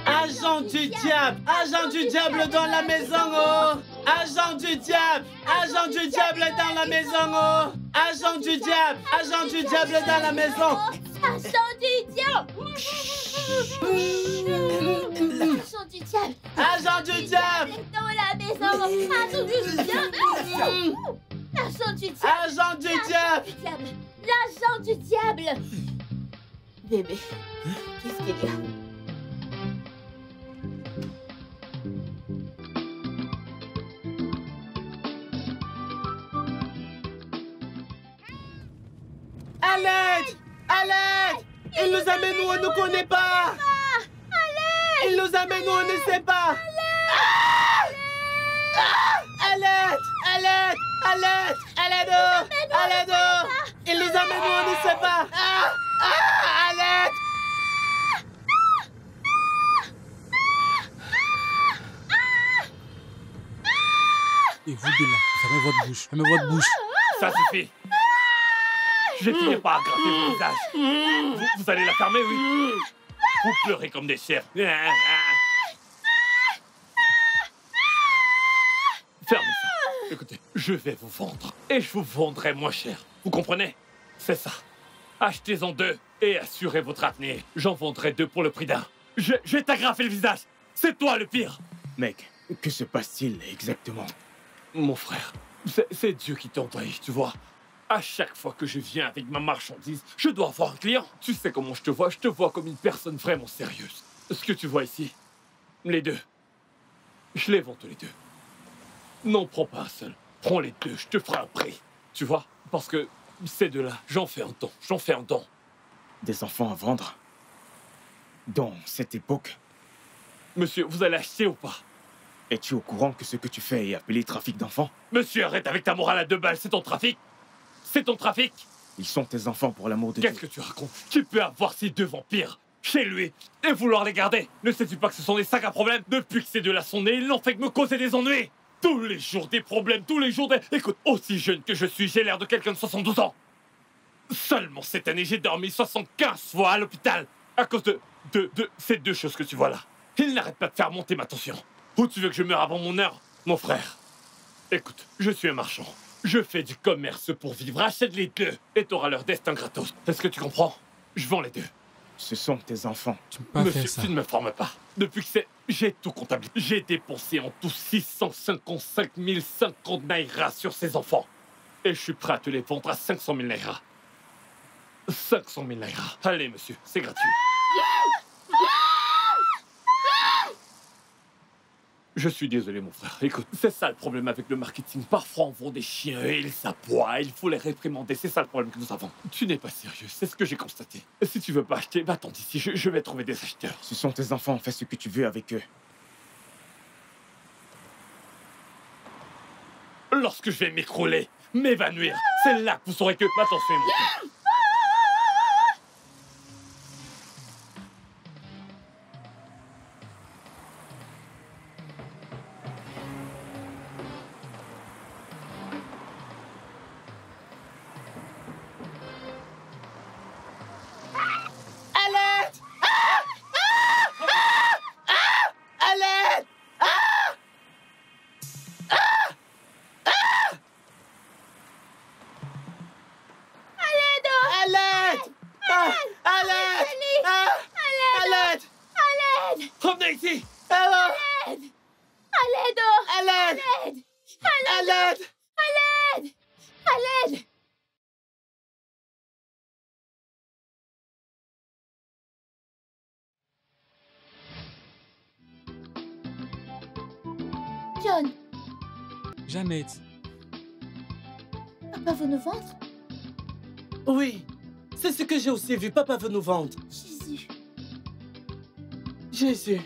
Agent du diable! Agent du diable dans la maison, oh! Agent du diable! Agent du diable dans la maison, oh! Agent du diable! Agent du diable dans la maison! Agent du diable! Agent du diable! Agent du diable! Dans la maison! Agent du diable! Agent du diable! Agent du diable! L'agent du diable! Bébé, qu'est-ce qu'il y a? À l'aide! À l'aide! Il nous amène où on ne connaît pas! Il nous amène où on ne sait pas! À l'aide! À l'aide! À l'aide! À l'aide! À l'aide! Il nous amène où on ne sait pas! À l'aide! Et vous deux là, fermez votre bouche, fermez votre bouche. Ça suffit. Je vais finir par agrafer vos visages. Vous allez la fermer, oui? Vous pleurez comme des chèvres. Fermez ça. Écoutez, je vais vous vendre. Et je vous vendrai moins cher. Vous comprenez? C'est ça. Achetez-en 2 et assurez votre avenir. J'en vendrai 2 pour le prix d'un. Je vais t'agrafer le visage. C'est toi le pire. Mec, que se passe-t-il exactement? Mon frère, c'est Dieu qui t'a envoyé, tu vois. À chaque fois que je viens avec ma marchandise, je dois avoir un client. Tu sais comment je te vois comme une personne vraiment sérieuse. Ce que tu vois ici, les 2, je les vends tous les 2. Non, prends pas un seul. Prends les 2, je te ferai un prix. Tu vois, parce que ces 2-là, j'en fais un don. Des enfants à vendre? Dans cette époque? Monsieur, vous allez acheter ou pas? Es-tu au courant que ce que tu fais est appelé trafic d'enfants? Monsieur, arrête avec ta morale à 2 balles, c'est ton trafic. C'est ton trafic. Ils sont tes enfants pour l'amour de Dieu. Qu'est-ce que tu racontes? Qui peut avoir ces 2 vampires chez lui et vouloir les garder? Ne sais-tu pas que ce sont des sacs à problèmes? Depuis que ces 2-là sont nés, ils n'ont fait que me causer des ennuis. Tous les jours des problèmes, tous les jours des... Écoute, aussi jeune que je suis, j'ai l'air de quelqu'un de 72 ans. Seulement cette année, j'ai dormi 75 fois à l'hôpital à cause de ces 2 choses que tu vois là. Ils n'arrêtent pas de faire monter ma tension. Ou tu veux que je meure avant mon heure, mon frère? Écoute, je suis un marchand. Je fais du commerce pour vivre. Achète les 2 et t'auras leur destin gratos. Est-ce que tu comprends? Je vends les 2. Ce sont tes enfants. Tu peux pas Monsieur, faire ça. tu ne me formes pas. Depuis que c'est... J'ai tout comptabilisé. J'ai dépensé en tout 655 050 naira sur ces enfants. Et je suis prêt à te les vendre à 500 000 naira. 500 000 naira. Allez, monsieur, c'est gratuit. Je suis désolé, mon frère. Écoute, c'est ça le problème avec le marketing. Parfois, on vend des chiens et ils s'aboient. Il faut les réprimander. C'est ça le problème que nous avons. Tu n'es pas sérieux. C'est ce que j'ai constaté. Si tu veux pas acheter, va-t'en d'ici. Je vais trouver des acheteurs. Ce sont tes enfants. Fais ce que tu veux avec eux. Lorsque je vais m'écrouler, m'évanouir, c'est là que vous saurez que ma tension est montée. Revenez ici! À l'aide! À l'aide! À l'aide! À l'aide! À l'aide! John, Jeannette, papa veut nous vendre? Oui, c'est ce que j'ai aussi vu. Papa veut nous vendre. Jésus. Jésus.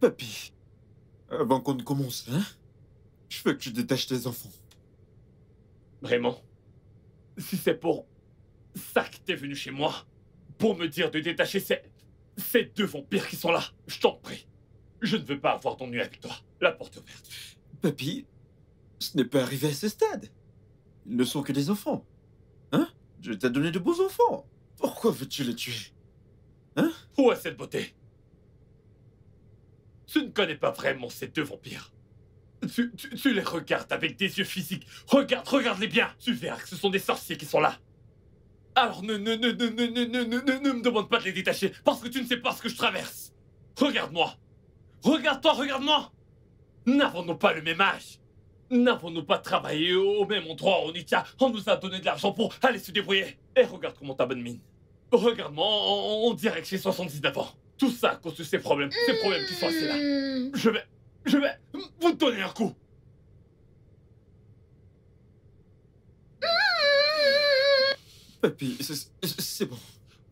Papy, avant qu'on ne commence, hein, je veux que tu détaches tes enfants. Vraiment? Si c'est pour ça que t'es venu chez moi, pour me dire de détacher ces deux vampires qui sont là, je t'en prie. Je ne veux pas avoir d'ennui avec toi. La porte est ouverte. Papy, ce n'est pas arrivé à ce stade. Ils ne sont que des enfants. Hein? Je t'ai donné de beaux enfants. Pourquoi veux-tu les tuer? Hein? Où est cette beauté? Tu ne connais pas vraiment ces deux vampires. Tu les regardes avec des yeux physiques. Regarde-les bien. Tu verras que ce sont des sorciers qui sont là. Alors ne me demande pas de les détacher, parce que tu ne sais pas ce que je traverse. Regarde-moi. Regarde-toi, regarde-moi. N'avons-nous pas le même âge? N'avons-nous pas travaillé au même endroit où Nitia? On nous a donné de l'argent pour aller se débrouiller. Et regarde comment t'as bonne mine. Regarde-moi, on dirait que j'ai 79 ans. Tout ça à cause de ces problèmes qui sont restés là. Je vais vous donner un coup. Papy, c'est bon.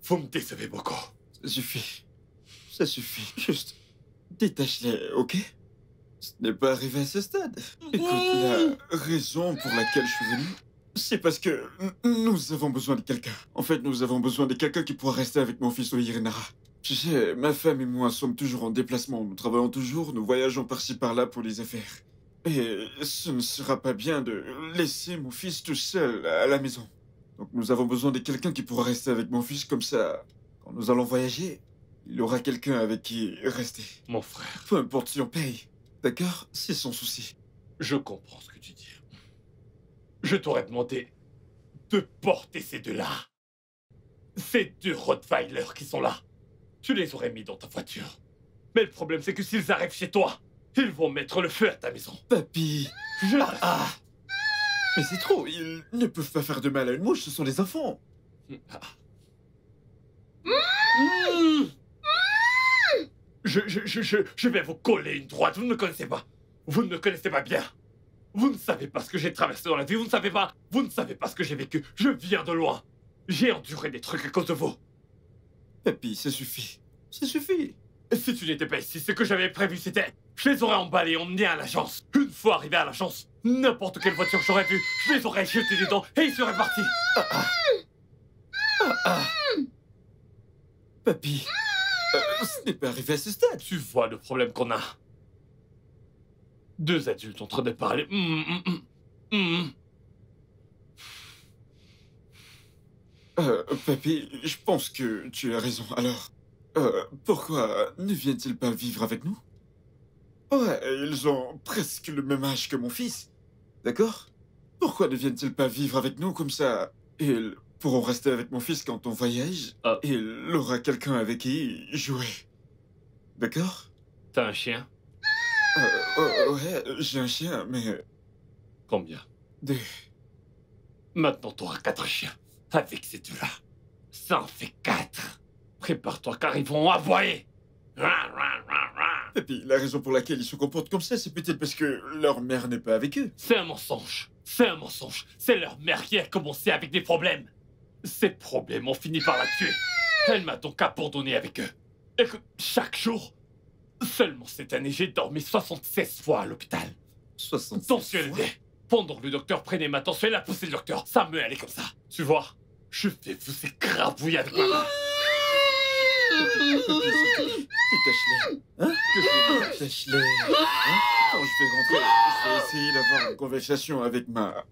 Vous me décevez beaucoup. Ça suffit. Ça suffit. Juste, détache-les, ok? Ce n'est pas arrivé à ce stade. Écoute, la raison pour laquelle je suis venu, c'est parce que nous avons besoin de quelqu'un. En fait, nous avons besoin de quelqu'un qui pourra rester avec mon fils Oirinara. Tu sais, ma femme et moi sommes toujours en déplacement. Nous travaillons toujours, nous voyageons par-ci par-là pour les affaires. Et ce ne sera pas bien de laisser mon fils tout seul à la maison. Donc nous avons besoin de quelqu'un qui pourra rester avec mon fils comme ça. Quand nous allons voyager, il aura quelqu'un avec qui rester. Mon frère. Peu importe si on paye. D'accord? C'est son souci. Je comprends ce que tu dis. Je t'aurais demandé de porter ces deux-là. Ces deux Rottweilers qui sont là. Tu les aurais mis dans ta voiture. Mais le problème, c'est que s'ils arrivent chez toi, ils vont mettre le feu à ta maison. Papy! Je... Mais c'est trop, ils ne peuvent pas faire de mal à une mouche, ce sont des enfants. Je vais vous coller une droite, vous ne me connaissez pas. Vous ne me connaissez pas bien. Vous ne savez pas ce que j'ai traversé dans la vie, vous ne savez pas ce que j'ai vécu. Je viens de loin. J'ai enduré des trucs à cause de vous. Papy, ça suffit. Ça suffit. Si tu n'étais pas ici, ce que j'avais prévu, c'était... Je les aurais emballés et emmenés à l'agence. Une fois arrivé à l'agence, n'importe quelle voiture j'aurais vue, je les aurais jetés dedans et ils seraient partis. Papy, ce n'est pas arrivé à ce stade. Tu vois le problème qu'on a. Deux adultes en train de parler. Papy, je pense que tu as raison. Alors, pourquoi ne viennent-ils pas vivre avec nous? Ouais, ils ont presque le même âge que mon fils. D'accord? Pourquoi ne viennent-ils pas vivre avec nous comme ça? Ils pourront rester avec mon fils quand on voyage. Et il aura quelqu'un avec qui jouer. D'accord? T'as un chien? Ouais, j'ai un chien, mais... Combien? 2. Maintenant, t'auras 4 chiens. Avec ces deux-là. Ça en fait 4. Prépare-toi car ils vont aboyer. Et puis, la raison pour laquelle ils se comportent comme ça, c'est peut-être parce que leur mère n'est pas avec eux. C'est un mensonge. C'est un mensonge. C'est leur mère qui a commencé avec des problèmes. Ces problèmes ont fini par la tuer. Elle m'a donc abandonné avec eux. Écoute, chaque jour, seulement cette année, j'ai dormi 76 fois à l'hôpital. 76 Tension fois. élevée. Pendant que le docteur prenait ma tension, il a poussé le docteur. Ça me allait comme ça. Tu vois, je vais vous écrabouiller avec ma main. Détache-les. Hein? Détache-les. Hein? Quand je vais rentrer, je vais essayer d'avoir une conversation avec ma femme.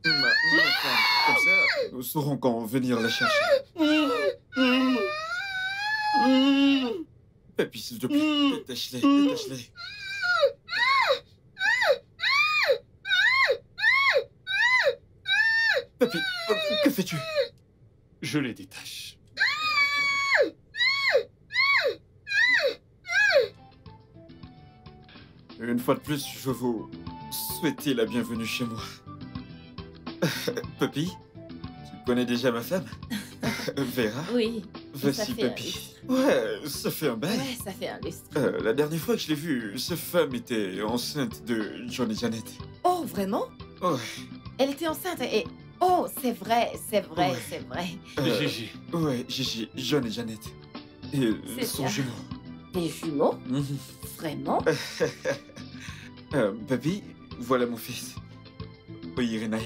Comme ça, nous saurons quand venir la chercher. Papy, s'il te plaît, détache-les, détache-les. Papy, que fais-tu? Je les détache. Une fois de plus, je veux vous souhaiter la bienvenue chez moi. Papy, tu connais déjà ma femme? Vera? Oui. Voici ça fait Papy. Ouais, ça fait un bail. Ouais, ça fait un lustre. La dernière fois que je l'ai vue, sa femme était enceinte de John et Janet. Oh, vraiment? Ouais. Elle était enceinte et... Oh, c'est vrai, c'est vrai, Ouais. c'est vrai. Euh, Gigi. Ouais, Gigi, John et Janet. Et C'est son bien. jumeau. Des jumeaux? Mhm. Vraiment? Papy, voilà mon fils. Irinaya.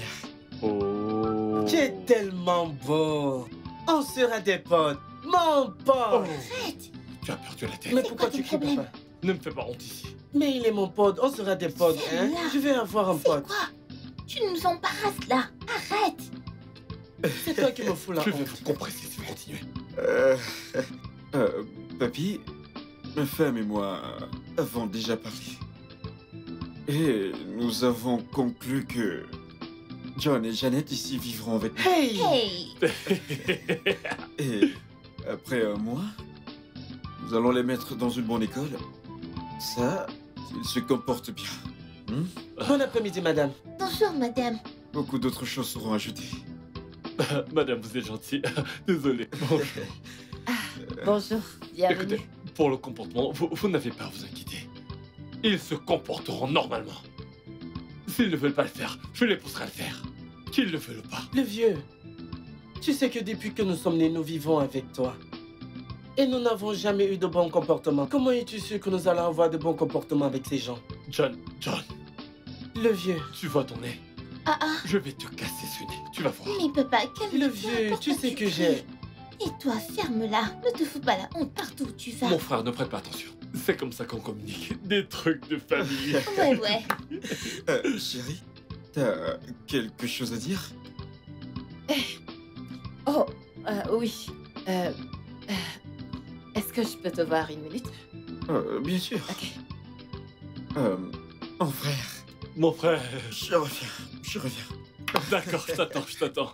Oh. Tu es tellement beau. On sera des potes. Mon pote. Arrête! Tu as perdu la tête. Mais C'est pourquoi quoi tu ton cries, problème? papa? Ne me fais pas honte ici. Mais il est mon pote. On sera des potes, hein? Celle-là. Je vais avoir un C'est pote. quoi? Tu nous embarrasses là! Arrête! C'est toi qui me fous la Je vais honte. vous compresser si vous continuez. Papy, ma femme et moi avons déjà parlé. Et nous avons conclu que John et Janet ici vivront avec nous. Hey! Hey! Et après un mois, nous allons les mettre dans une bonne école. Ça, s'ils se comportent bien. Bon après-midi, madame. Bonjour, madame. Beaucoup d'autres choses seront ajoutées. Madame, vous êtes gentille. Désolé. Bonjour. Bonjour, bienvenue. Écoutez, pour le comportement, vous n'avez pas à vous inquiéter. Ils se comporteront normalement. S'ils ne veulent pas le faire, je les pousserai à le faire. Qu'ils le veulent ou pas. Le vieux, tu sais que depuis que nous sommes nés, nous vivons avec toi. Et nous n'avons jamais eu de bons comportements. Comment es-tu sûr que nous allons avoir de bons comportements avec ces gens? John, Le vieux, tu vois ton nez. Ah ah! Je vais te casser ce nez. Tu vas voir. Mais papa, calme-toi. le vieux, tu sais que j'ai... Et toi, ferme-la. Ne te fous pas la honte partout où tu vas. Mon frère, ne prête pas attention. C'est comme ça qu'on communique. Des trucs de famille. Ouais. Chérie, t'as quelque chose à dire? Oh, oui. Est-ce que je peux te voir une minute? Bien sûr. Ok. Mon frère, Mon frère. je reviens. D'accord, je t'attends.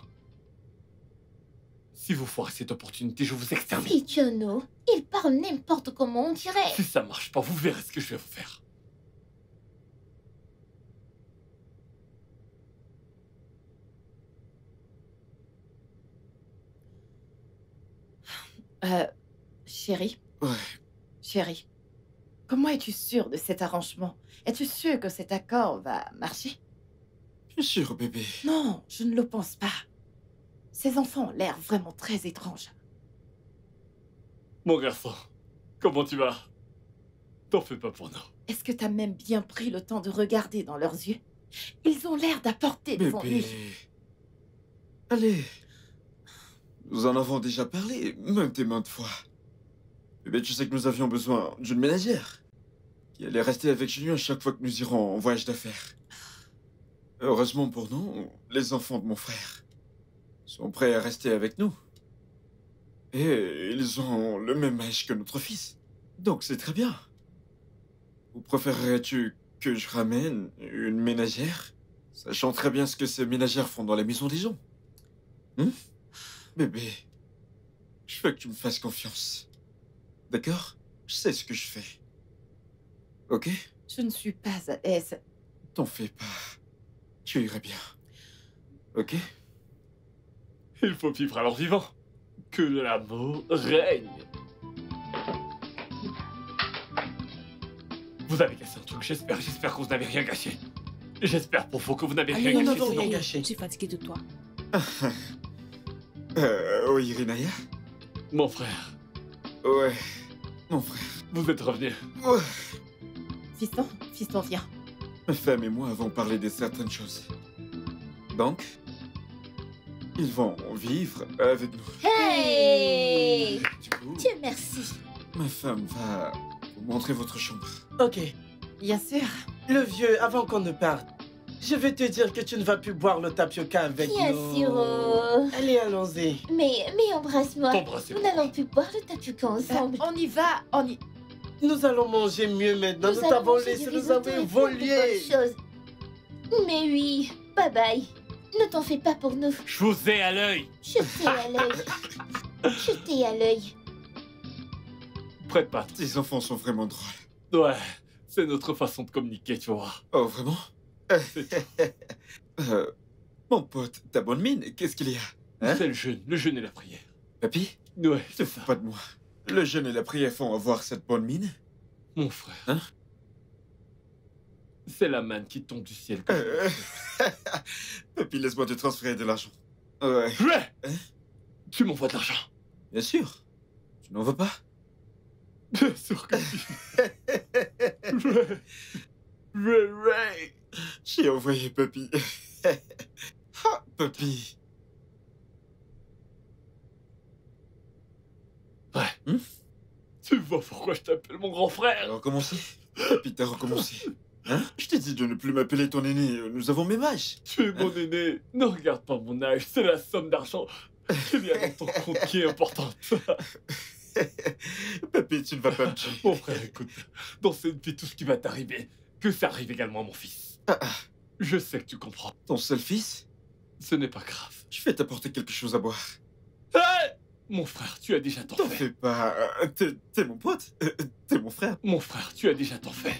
Si vous foirez cette opportunité, je vous extermine. Si Jono, il parle n'importe comment, on dirait. Si ça marche pas, vous verrez ce que je vais vous faire. Chérie, Ouais, chérie, comment es-tu sûre de cet arrangement? Es-tu sûre que cet accord va marcher? bien sûr, bébé. Non, je ne le pense pas. Ces enfants ont l'air vraiment très étranges. Mon garçon, comment tu vas? T'en fais pas pour nous. Est-ce que t'as même bien pris le temps de regarder dans leurs yeux? Ils ont l'air d'apporter des Bébé. ennuis. Allez. Nous en avons déjà parlé, maintes et maintes fois. Bébé, tu sais que nous avions besoin d'une ménagère qui allait rester avec Julien à chaque fois que nous irons en voyage d'affaires. Heureusement pour nous, les enfants de mon frère sont prêts à rester avec nous. Et ils ont le même âge que notre fils. Donc c'est très bien. Ou préférerais-tu que je ramène une ménagère, sachant très bien ce que ces ménagères font dans la maison des gens? Bébé, je veux que tu me fasses confiance. D'accord? Je sais ce que je fais. Ok? Je ne suis pas à l'aise. T'en fais pas. Tu iras bien. Ok? Il faut vivre à leur vivant. Que l'amour règne. Vous avez cassé un truc, j'espère que vous n'avez rien gâché. J'espère pour vous que vous n'avez rien nous gâché. n'avons sinon- rien gâché. Je suis fatiguée de toi. Oui, Irinaya? Mon frère, Ouais, mon frère. vous êtes revenu. Ouais. Fiston, viens. Ma femme et moi avons parlé de certaines choses. Donc, ils vont vivre avec nous. Hey! Du coup, Dieu merci. ma femme va vous montrer votre chambre. Ok, Bien sûr. le vieux, avant qu'on ne parte, je vais te dire que tu ne vas plus boire le tapioca avec Bien nous. sûr. Allez, allons-y. Mais embrasse-moi. Nous Embrassez-moi. n'allons plus boire le tapioca ensemble. On y va, Nous allons manger mieux maintenant. Nous allons t'avons manger laissé, du nous risotto avons et plein de évolué. bonnes choses. Mais oui, bye bye. Ne t'en fais pas pour nous. Je vous ai à l'œil. Je t'ai à l'œil. Je t'ai à l'œil. Prête pas. Tes enfants sont vraiment drôles. Ouais, c'est notre façon de communiquer, tu vois. Oh, vraiment? Mon pote, ta bonne mine, qu'est-ce qu'il y a? Hein? C'est le jeûne et la prière. Papy, Ouais, ne te c'est fous ça. pas de moi. Le jeûne et la prière font avoir cette bonne mine? Mon frère. Hein? C'est la manne qui tombe du ciel. Papy, laisse-moi te transférer de l'argent. Ouais, Ouais. Hein? Tu m'envoies de l'argent. bien sûr. Tu n'en veux pas? Bien sûr que si. Ray. J'ai envoyé Papy. Ah, Papy. Ouais. Tu vois pourquoi je t'appelle mon grand frère? Recommencer? Papy, t'as recommencé. Hein? Je t'ai dit de ne plus m'appeler ton aîné. Nous avons même âge. Tu es mon aîné. Ne regarde pas mon âge, c'est la somme d'argent qu'il y a dans ton compte qui est importante. Papy, tu ne vas pas me tuer. Mon frère, écoute, dans cette vie, tout ce qui va t'arriver, que ça arrive également à mon fils. Je sais que tu comprends. Ton seul fils? Ce n'est pas grave. Je vais t'apporter quelque chose à boire. Hey! Mon frère, tu as déjà ton T'en fait. fais pas. T'es mon pote. T'es mon frère. Mon frère, tu as déjà ton fait.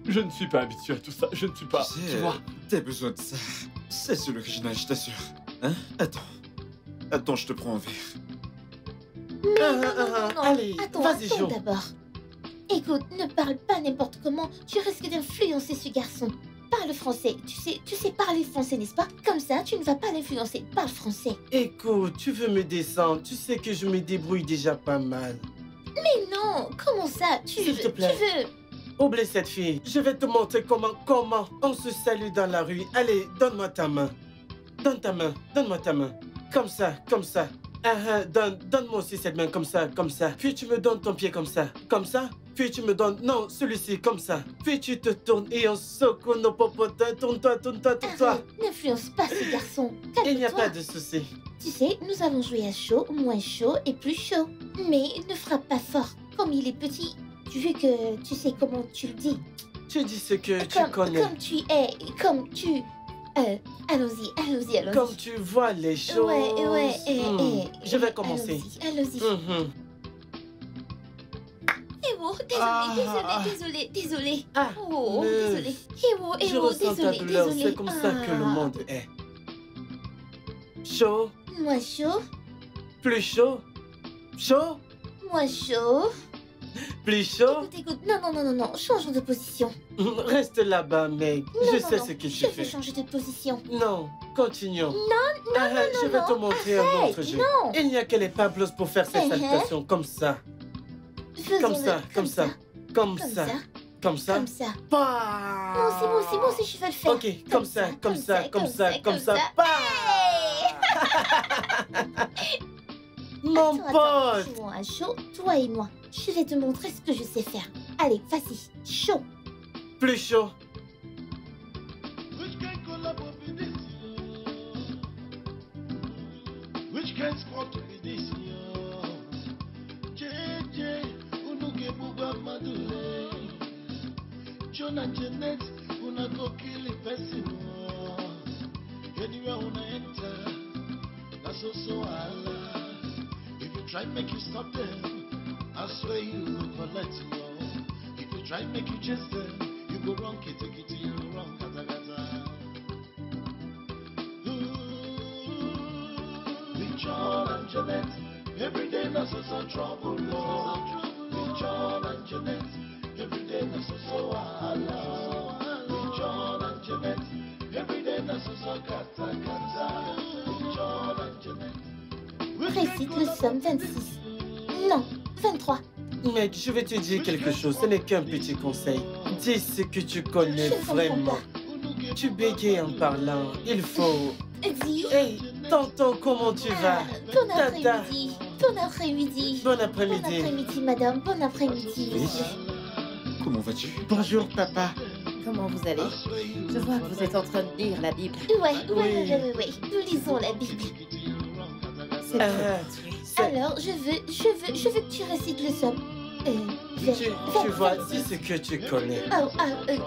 Je ne suis pas habitué à tout ça. Je ne suis pas. Tu sais, Tu vois? t'as besoin de ça. C'est sur l'original, je t'assure. Hein? Attends. Attends, je te prends un verre. Non, Allez, attends, vas-y, attends Jo. d'abord. Écoute, ne parle pas n'importe comment. Tu risques d'influencer ce garçon. Parle français. Tu sais parler français, n'est-ce pas? Comme ça, tu ne vas pas l'influencer. Parle français. Écoute, tu veux me descendre. Tu sais que je me débrouille déjà pas mal. Mais non, comment ça? S'il te plaît. Tu veux... Oublie cette fille. Je vais te montrer comment on se salue dans la rue. Allez, donne-moi ta main. Donne ta main. Donne-moi ta main. Comme ça, comme ça. Donne-moi aussi cette main comme ça, comme ça. Puis tu me donnes ton pied comme ça, comme ça. Puis tu me donnes, non, celui-ci comme ça. Puis tu te tournes et on secoue nos popotins. Tourne-toi, tourne-toi, tourne-toi. Arrête, n'influence pas ce garçon. Il n'y a Calme-toi. pas de souci. Tu sais, nous allons jouer à chaud, moins chaud et plus chaud. Mais ne frappe pas fort, comme il est petit. Vu que tu sais comment tu le dis. Tu dis ce que tu connais. Comme tu es, comme tu... allons-y. Comme tu vois les choses. Je vais commencer. Allons-y. Ewo, désolé. Ah, Oh, mais désolé. je Ewo, ressens ta douleur. désolé. C'est comme ça que le monde est. Chaud, Moins chaud, plus chaud, chaud, moins chaud. plus chaud. Écoute, non, changeons de position. Reste là-bas, mec. Je sais ce que tu Je vais fais. changer de position. Non, continuons. Non, Je vais te montrer un autre jeu. non. Il n'y a que les Pablos pour faire ces salutations comme ça. Comme ça, comme ça, comme ça, comme ça. Comme ça. Pas. Non, c'est bon, je vais le faire. Ok, comme ça, comme ça, comme ça, comme ça. Pas. Mon pote. Jouons à chaud, toi et moi. Je vais te montrer ce que je sais faire. Allez, vas-y, chaud. Plus chaud. Which kind sport be this yo? JJ, unuke buba madule. John and Janet, una go kill a person. Anywhere una enter, that's also Allah. If you try make you stop them, I swear you will collect you. If you try make you chase them, you go wrong, kitty, you go wrong, kata kata. With John and Janet, every day that's so trouble, Lord. With John and Janet, every day that's so Allah. With John and Janet, every day that's so kata kata. With John and Janet. Récite le somme 26. Non, 23. Mec, je vais te dire quelque chose. Ce n'est qu'un petit conseil. Dis ce que tu connais Je ne comprends vraiment. pas. Tu bégayes en parlant. Il faut. Dis. Hey, tonton, comment tu vas? Bon Tata. après-midi. Bon après-midi. Bon Bon après-midi. après-midi, madame. Bon après-midi, monsieur. Comment vas-tu? Bonjour, papa. Comment vous allez? Je vois que vous êtes en train de lire la Bible. Ouais. Nous lisons la Bible. C'est très C'est- Alors, je veux que tu récites le somme. Tu vois, dis ce que tu connais.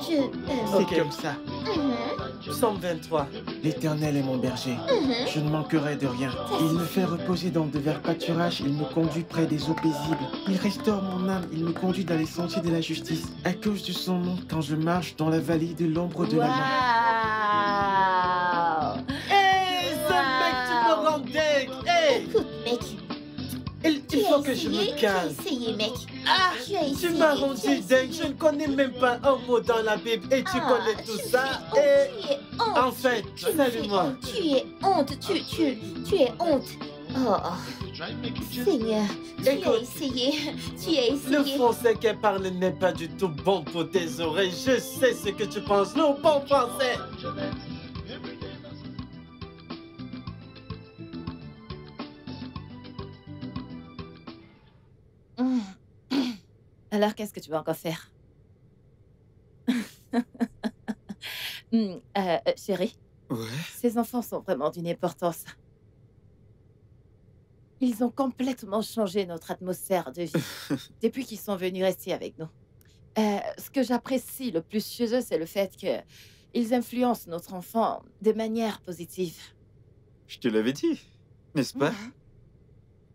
C'est comme ça. Psaume 23. L'Éternel est mon berger. Je ne manquerai de rien. Il me fait reposer dans de verts pâturages. Il me conduit près des eaux paisibles. Il restaure mon âme. Il me conduit dans les sentiers de la justice. À cause de son nom, quand je marche dans la vallée de l'ombre de la mort. Waouh! Hey, ce mec, tu me rends dingue. Hey, Écoute, mec. il faut que je me calme. Tu as essayé, mec. Ah, Tu as essayé. tu m'as rendu tu as dingue. essayé. Je ne connais même pas un mot dans la Bible et tu connais tout ça. Et Tu es honte. en fait, Tu salut-moi. es honte. Tu es honte. Seigneur, tu as Écoute. essayé. Tu as Le essayé. français qu'elle parle n'est pas du tout bon pour tes oreilles. Je sais ce que tu penses. Le bon français. Alors, qu'est-ce que tu vas encore faire? Chérie, Ouais. ces enfants sont vraiment d'une importance. Ils ont complètement changé notre atmosphère de vie depuis qu'ils sont venus rester avec nous. Ce que j'apprécie le plus chez eux, c'est le fait qu'ils influencent notre enfant de manière positive. Je te l'avais dit, n'est-ce pas?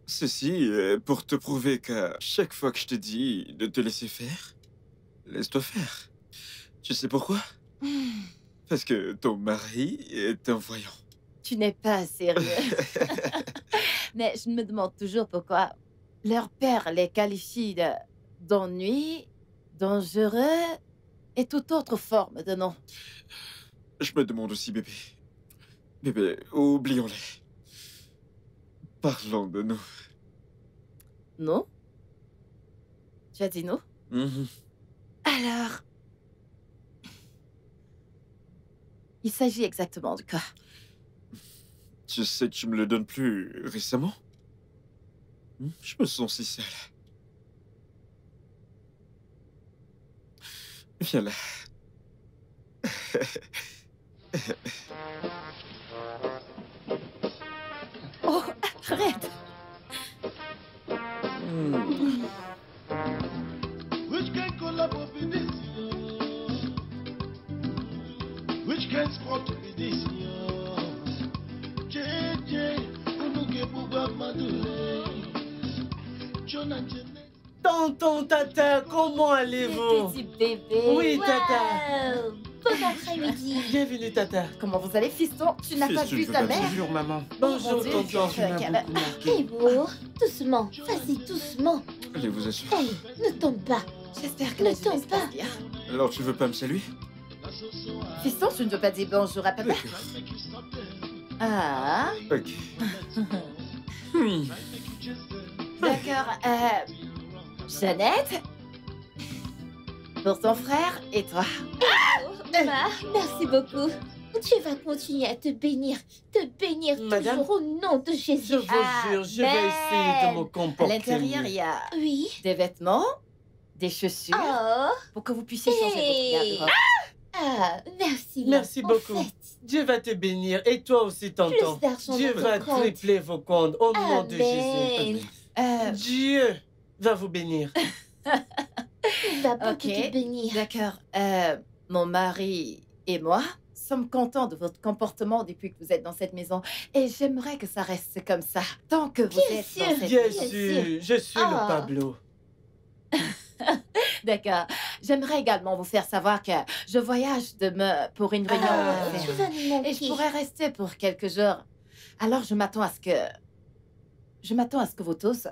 Ceci pour te prouver qu'à chaque fois que je te dis de te laisser faire, laisse-toi faire. Tu sais pourquoi? Parce que ton mari est un voyant. Tu n'es pas sérieux. Mais je me demande toujours pourquoi leur père les qualifie d'ennui, dangereux et toute autre forme de nom. Je me demande aussi, bébé. Bébé, oublions-les. Parlons de nous. Non? Tu as dit non? Mhm. Alors, il s'agit exactement de quoi? Tu sais que tu me le donnes plus récemment? Je me sens si seul. Viens là. Oh, arrête! Which can collabo with this? Which can sport with this? JJ, Unuke Buba Madule. Jonathan Janet. Tonton Tata, comment allez-vous? Petit bébé! Oui, Tata. Wow. Bon après-midi. Bienvenue, Tata. Comment vous allez, fiston? Tu n'as pas Fiston, vu je ta veux pas mère? Bonjour, maman. Bonjour, mon Dieu, tonton. Tu m'as beaucoup marqué. Hey, beau. Doucement. Vas-y, doucement. Allez, vous asseoir. Hey, ne tombe pas. J'espère que Ne la jeunesse tombe pas. passe bien. Alors, tu veux pas me saluer? Fiston, tu ne veux pas dire bonjour à papa? D'accord. Ah, Ok. d'accord. Jeannette? Pour ton frère et toi. Ma, merci beaucoup. Tu vas continuer à te bénir Madame, toujours au nom de Jésus. Je vous jure, je vais essayer de me À comporter l'intérieur, mieux. il y a Oui. des vêtements, des chaussures, Oh. pour que vous puissiez changer Hey. votre garde-robe. Ah, merci. Merci En beaucoup. fait, Dieu va te bénir et toi aussi, tonton. plus d'argent Dieu dans va ton compte. tripler vos comptes au nom de Amen. Jésus. Euh, Dieu va vous bénir. Il va beaucoup Ok. te bénir. D'accord. Mon mari et moi sommes contents de votre comportement depuis que vous êtes dans cette maison. Et j'aimerais que ça reste comme ça. Tant que vous Bien êtes sûr. dans cette Bien maison. sûr, je suis Ah. le Pablo. D'accord. J'aimerais également vous faire savoir que je voyage demain pour une réunion Ah. d'affaires. Tu vas nous manquer. Et je pourrais rester pour quelques jours. Alors je m'attends à ce que... vous tous,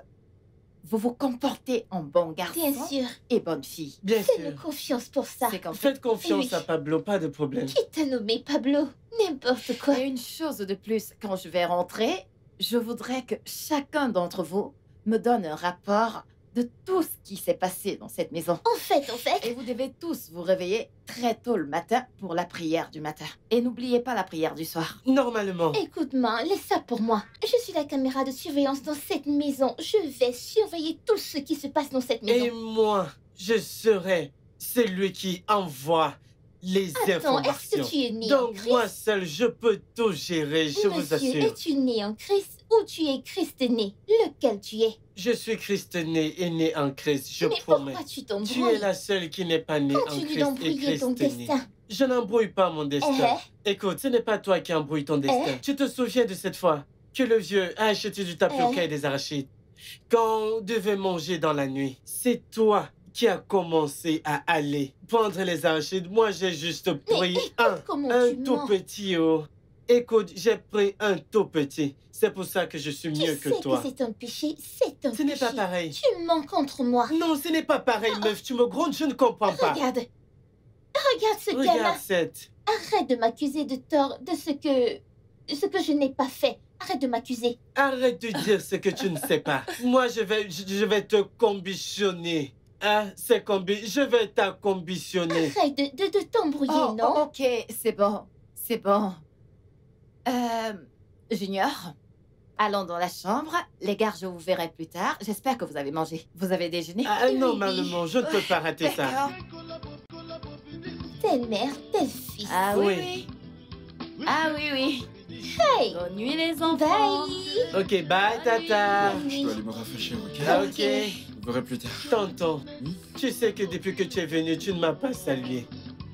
vous vous comportez en bon garçon Bien sûr. et bonne fille. Bien Fais-nous sûr. confiance pour ça. C'est comme Faites confiance Oui. à Pablo, pas de problème. Qui t'a nommé Pablo? N'importe quoi. Et une chose de plus, quand je vais rentrer, je voudrais que chacun d'entre vous me donne un rapport de tout ce qui s'est passé dans cette maison. En fait, Et vous devez tous vous réveiller très tôt le matin pour la prière du matin. Et n'oubliez pas la prière du soir. Normalement. écoute-moi, laisse ça pour moi. Je suis la caméra de surveillance dans cette maison. Je vais surveiller tout ce qui se passe dans cette maison. Et moi, je serai celui qui envoie les Attends, est-ce informations. que tu es né en Donc Christ? moi seul, je peux tout gérer, je vous Monsieur, assure. es-tu né en Christ ou tu es Christ né? Lequel tu es? Je suis Christ né et né en Christ, je Mais promets. pourquoi tu Tu es t'embrouilles? la seule qui n'est pas née en Continue Christ et d'embrouiller ton Christ né. destin. Je n'embrouille pas mon destin. Écoute, ce n'est pas toi qui embrouille ton destin. Tu te souviens de cette fois que le vieux a acheté du tapioca et des arachides quand on devait manger dans la nuit. C'est toi qui as commencé à aller prendre les arachides. Moi, j'ai juste pris Comment un tu tout mens? petit. Oh. Écoute, j'ai pris un tout petit. C'est pour ça que je suis Tu mieux sais que toi. c'est un péché, c'est un Ce n'est péché. pas pareil. Tu mens contre moi. Non, ce n'est pas pareil, meuf. Tu me grondes, je ne comprends pas. Regarde. Regarde ce gars-là. Regarde cette. Arrête de m'accuser de tort de ce que je n'ai pas fait. Arrête de m'accuser. Arrête de dire ce que tu ne sais pas. Moi, je vais te combitionner. Hein, c'est je vais t'accombitionner. Arrête de t'embrouiller, Oh, non? oh, ok, c'est bon. C'est bon. Junior, allons dans la chambre. Les gars, je vous verrai plus tard. J'espère que vous avez mangé. Vous avez déjeuné? Ah non, Oui. maman, je ne peux pas rater ça. D'accord. Telle mère, tel fils. Ah oui, Oui. oui. Ah oui, oui. Hey! Bonne nuit, les enfants. Bye! Ok, bye, tata. Je dois aller me rafraîchir, ok? Ah, ok. Je vous verrai plus tard. Tonton, tu sais que depuis que tu es venu, tu ne m'as pas salué.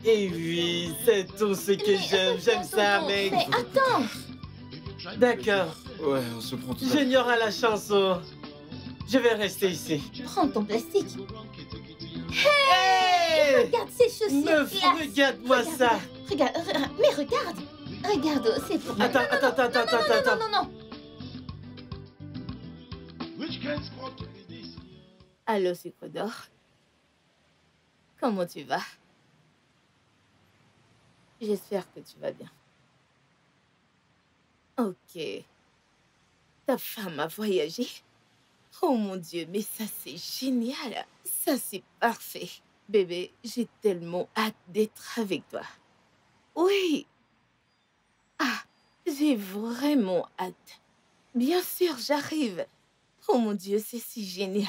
Et oui, c'est tout ce que Mais j'aime. J'aime ça, tonton, mec. Mais attends! D'accord. Ouais, on se prend tout à l'heure. J'ignore la chanson. Je vais rester ici. Prends ton plastique. Hey! Regarde ces chaussures Meuf, classe. regarde-moi ça. Regarde, mais regarde. Regarde, c'est pour moi. Attends. Non, non. Which can squad is this? Allô, sucre d'or. Comment tu vas? J'espère que tu vas bien. Ok. Ta femme a voyagé? Oh mon Dieu, mais ça c'est génial. Ça c'est parfait. Bébé, j'ai tellement hâte d'être avec toi. Oui. Ah, j'ai vraiment hâte. Bien sûr, j'arrive. Oh mon Dieu, c'est si génial.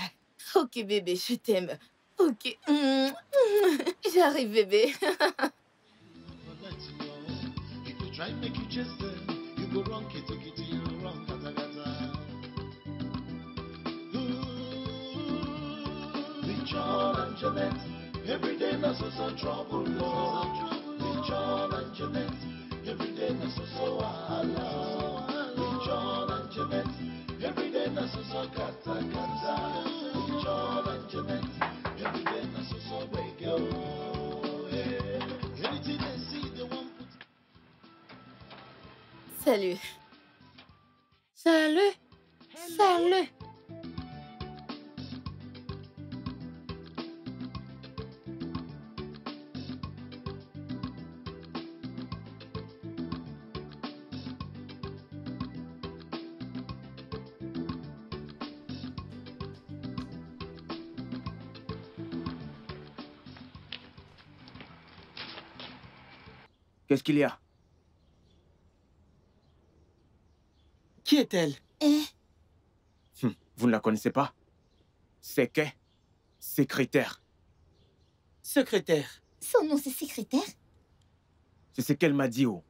Ok bébé, je t'aime. Ok. J'arrive bébé. If you try make you chase them, you go wrong, kitty, you go wrong, gata, gata. With John and Jeanette, every day na so trouble, Lord. With John and Jeanette, every day na so wahala. With John and Jeanette, every day na so kata kata. With John and Jeanette, every day na so wake up. Anything they see, they want put. Salut. Salut. Salut. Qu'est-ce qu'il y a? Qui est-elle? Vous ne la connaissez pas? C'est Kay, secrétaire. Secrétaire. Son nom, c'est secrétaire? C'est ce qu'elle m'a dit, oh.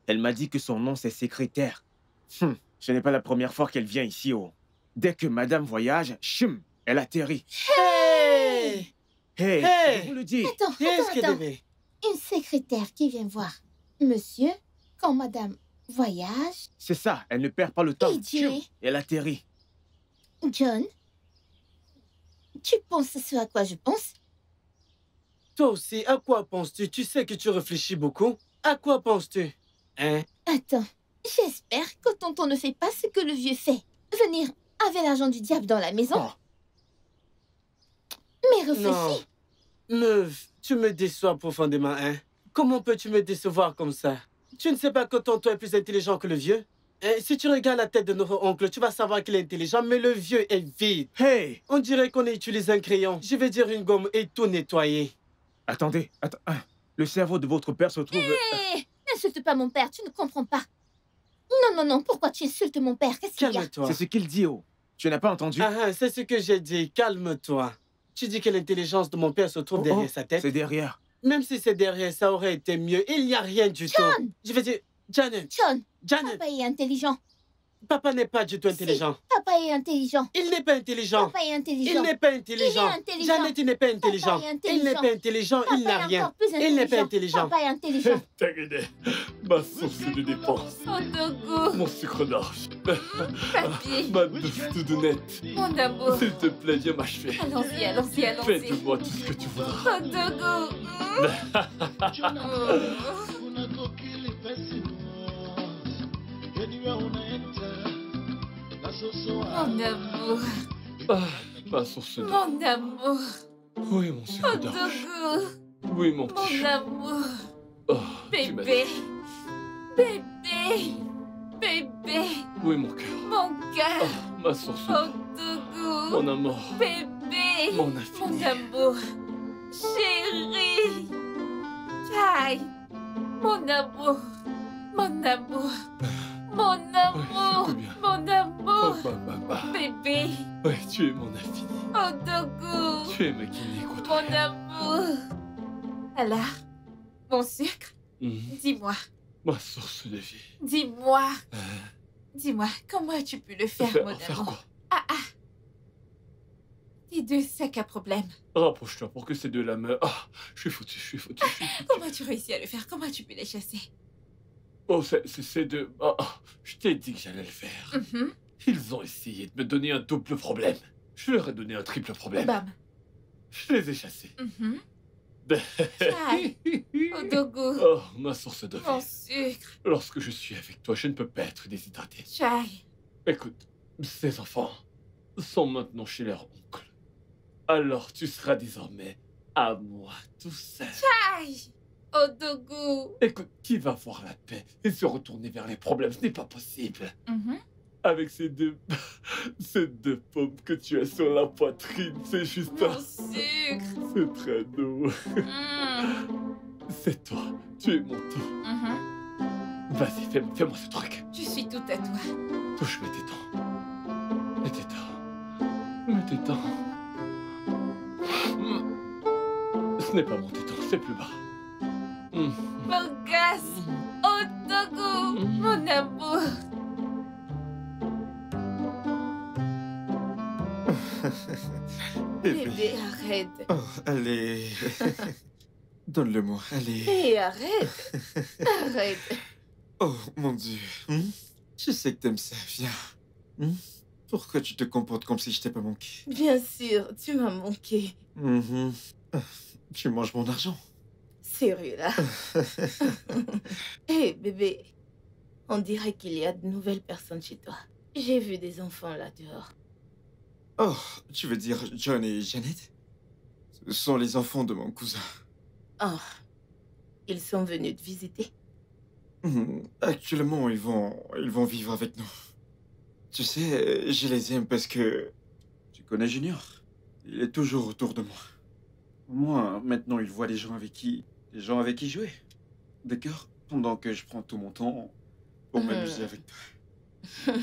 Elle m'a dit que son nom, c'est secrétaire. Ce n'est pas la première fois qu'elle vient ici, oh. Dès que madame voyage, chum, elle atterrit. Hey! Hey, Hey! je vous le dis. Attends, Qu'est-ce que attends. bébé? Une secrétaire qui vient voir monsieur quand madame voyage. C'est ça, elle ne perd pas le temps. Idiot. Chum, elle atterrit. John, tu penses ce à quoi je pense? Toi aussi, à quoi penses-tu? Tu sais que tu réfléchis beaucoup. À quoi penses-tu? Hein? Attends, j'espère que tonton ne fait pas ce que le vieux fait. Venir avec l'argent du diable dans la maison. Oh. Mais réfléchis. Meuf, tu me déçois profondément, hein? Comment peux-tu me décevoir comme ça? Tu ne sais pas que tonton est plus intelligent que le vieux? Hein? Si tu regardes la tête de notre oncle, tu vas savoir qu'il est intelligent, mais le vieux est vide. Hey! On dirait qu'on utilise un crayon. Je vais dire une gomme et tout nettoyer. Attendez, le cerveau de votre père se trouve... Hé, n'insulte pas mon père, tu ne comprends pas. Non, pourquoi tu insultes mon père? Qu'est-ce qu'il y a? Calme-toi. C'est ce qu'il dit, oh. Tu n'as pas entendu? C'est ce que j'ai dit. Calme-toi. Tu dis que l'intelligence de mon père se trouve derrière sa tête. C'est derrière. Même si c'est derrière, ça aurait été mieux. Il n'y a rien du tout. Je vais dire, Janet. John, Janet, papa est intelligent. papa n'est pas du tout intelligent. Si, papa est intelligent. Il n'est pas intelligent. Papa est intelligent. Il n'est pas intelligent. Il est intelligent. Janet, il n'est pas intelligent. Papa est Il n'est intelligent. pas intelligent. Il n'a Papa est rien. encore plus Il n'est pas intelligent. Papa est intelligent. Tagada, ma source de dépense, Oh, Togo. mon sucre d'orge, Papy. ma douce doudounette. Mon amour. S'il te plaît, viens m'achever. Allons-y, allons-y, Fais allons-y. de moi tout ce que tu voudras. Oh, Togo. Una go kill a person. Anywhere una enter, na so Mon amour. Ah, ma source d'orge. Mon amour. Oui, mon Oh, sucre d'orge. Togo. Oui, mon petit Mon chat. amour. Oh, tu m'as Bébé. Bébé. Bébé, Où est mon cœur? mon cœur, Oh, ma source mon d'eau. doudou, Mon amour. bébé, Mon infini. mon amour, chérie, Chai, mon amour, mon amour, mon amour, écoute bien. mon Oh, amour, bah. bébé, Ouais, tu es mon infini. oh doudou, Tu es ma kiné, quoi. mon amour. Alors, mon sucre, dis-moi, Ma source de vie. dis-moi, dis-moi, comment as-tu pu le faire, mon Faire amour? quoi? Tes deux sacs à problème. Rapproche-toi pour que ces deux-là me... Ah, je suis foutu. Comment as-tu réussi à le faire? Comment as-tu pu les chasser? Oh, c'est ces deux... je t'ai dit que j'allais le faire. Mhm. Ils ont essayé de me donner un double problème. Je leur ai donné un triple problème. Bam. Je les ai chassés. Mhm. Chai, oh dogo, Oh, ma source de mon vie. sucre, Lorsque je suis avec toi, je ne peux pas être déshydraté. Chai, Écoute, ces enfants sont maintenant chez leur oncle. Alors tu seras désormais à moi tout seul. Chai, oh dogo. Écoute, qui va voir la paix et se retourner vers les problèmes? Ce n'est pas possible. Mhm. Avec ces deux... ces deux pommes que tu as sur la poitrine, c'est juste... Mon sucre. C'est très doux. Mm. C'est toi. Tu es mon tout. Mhm. Vas-y, fais-moi ce truc. Je suis tout à toi. Touche mes tétons. Mes tétons. Mes tétons. Ce n'est pas mon téton, c'est plus bas. Mon gosse, oh dogo, mon amour. Bébé, arrête. Oh, allez. Donne-le-moi, allez. Hé, arrête. Arrête. Oh, mon Dieu. Je sais que t'aimes ça, viens. Pourquoi tu te comportes comme si je t'ai pas manqué? Bien sûr, tu m'as manqué. Tu manges mon argent. Sérieux, là. Hé, bébé. On dirait qu'il y a de nouvelles personnes chez toi. J'ai vu des enfants là dehors. Oh, tu veux dire John et Janet? Ce sont les enfants de mon cousin. Oh, ils sont venus te visiter. Actuellement, ils vont vivre avec nous. Tu sais, je les aime parce que... Tu connais Junior? Il est toujours autour de moi. Moi, maintenant, il voit les gens avec qui jouer. D'accord? Pendant que je prends tout mon temps pour m'amuser avec toi.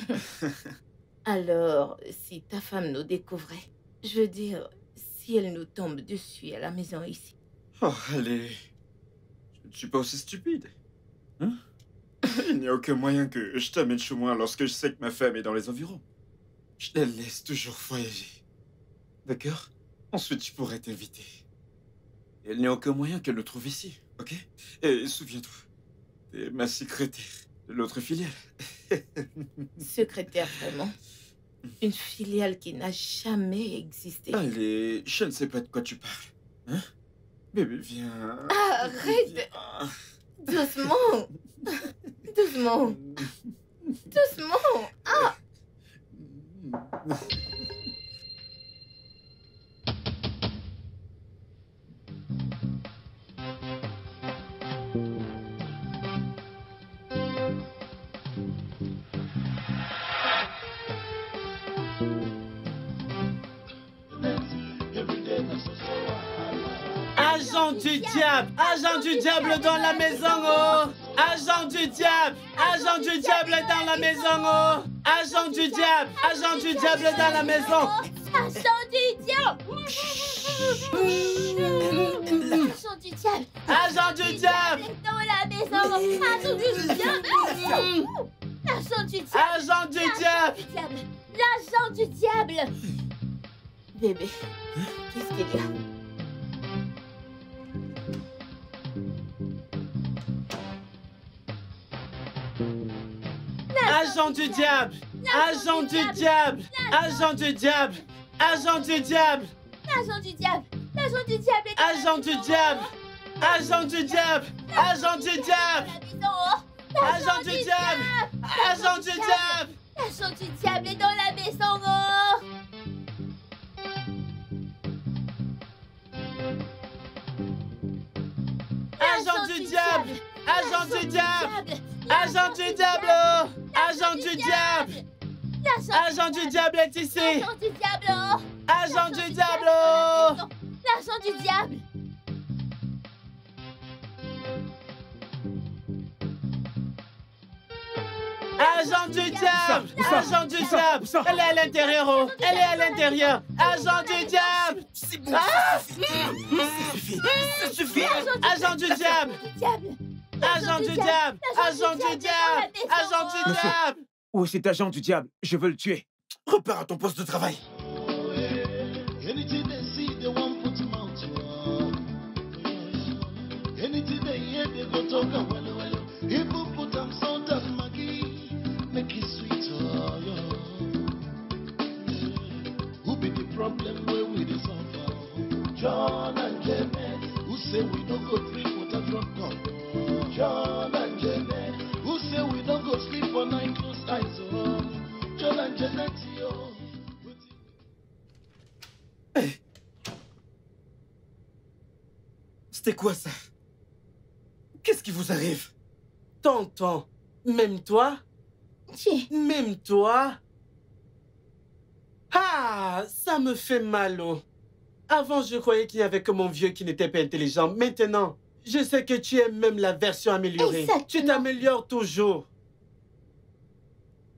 Alors, si ta femme nous découvrait, je veux dire, si elle nous tombe dessus à la maison ici. Oh, allez. Je ne suis pas aussi stupide. Hein? Il n'y a aucun moyen que je t'amène chez moi lorsque je sais que ma femme est dans les environs. Je la laisse toujours voyager. D'accord? Ensuite, je pourrais t'inviter. Il n'y a aucun moyen qu'elle le trouve ici, ok? Et souviens-toi, t'es ma secrétaire de l'autre filiale. Secrétaire, vraiment? Une filiale qui n'a jamais existé. Allez, je ne sais pas de quoi tu parles. Hein? Bébé, viens. Arrête! Viens. Doucement! Doucement! Doucement! Ah! Agent du diable! Agent du diable dans la maison, oh! Agent du diable! Agent du diable dans la maison, oh! Agent du diable! Agent du diable dans la maison! Agent du diable! Agent du diable! Agent du diable! Dans la maison! Agent du diable! Agent du diable! Agent du diable! L'agent du diable! Bébé, qu'est-ce qu'il y a? Agent du diable! Agent du diable! Agent du diable! Agent du diable! L'agent du diable! L'agent du diable! Agent du diable! Agent du diable! Agent du diable! Agent du diable! Agent du diable! L'agent du diable est dans la maison, oh! Agent du diable! Agent du diable! Agent du diable! Agent du diable! Agent du diable est ici! L'agent du diable! Agent du diable! L'agent du diable! Agent du diable! Agent du diable! Elle est à l'intérieur, oh! Elle est à l'intérieur! Agent du diable! C'est bon, ça suffit. Ça suffit. Agent du diable! Diable! Agent du diable! Agent du diable! Agent du Monsieur. diable! Où est cet agent du diable? Je veux le tuer. Repars à ton poste de travail. Anything they see, they want put him out. Anything they hear, they go talk a well. People put them salt and Maggie, make it sweeter. Who be the problem where we the suffer? John and Janet, who say we don't go drink water from cup. John and Janet, who say we don't go sleep for night close eyes. Oh, John and Janet, yo. C'était quoi ça? Qu'est-ce qui vous arrive? Tonton, même toi? Tiens, Même toi? Ah, ça me fait mal, oh. Avant, je croyais qu'il n'y avait que mon vieux qui n'était pas intelligent. Maintenant, je sais que tu es même la version améliorée. Exactement. Tu t'améliores toujours.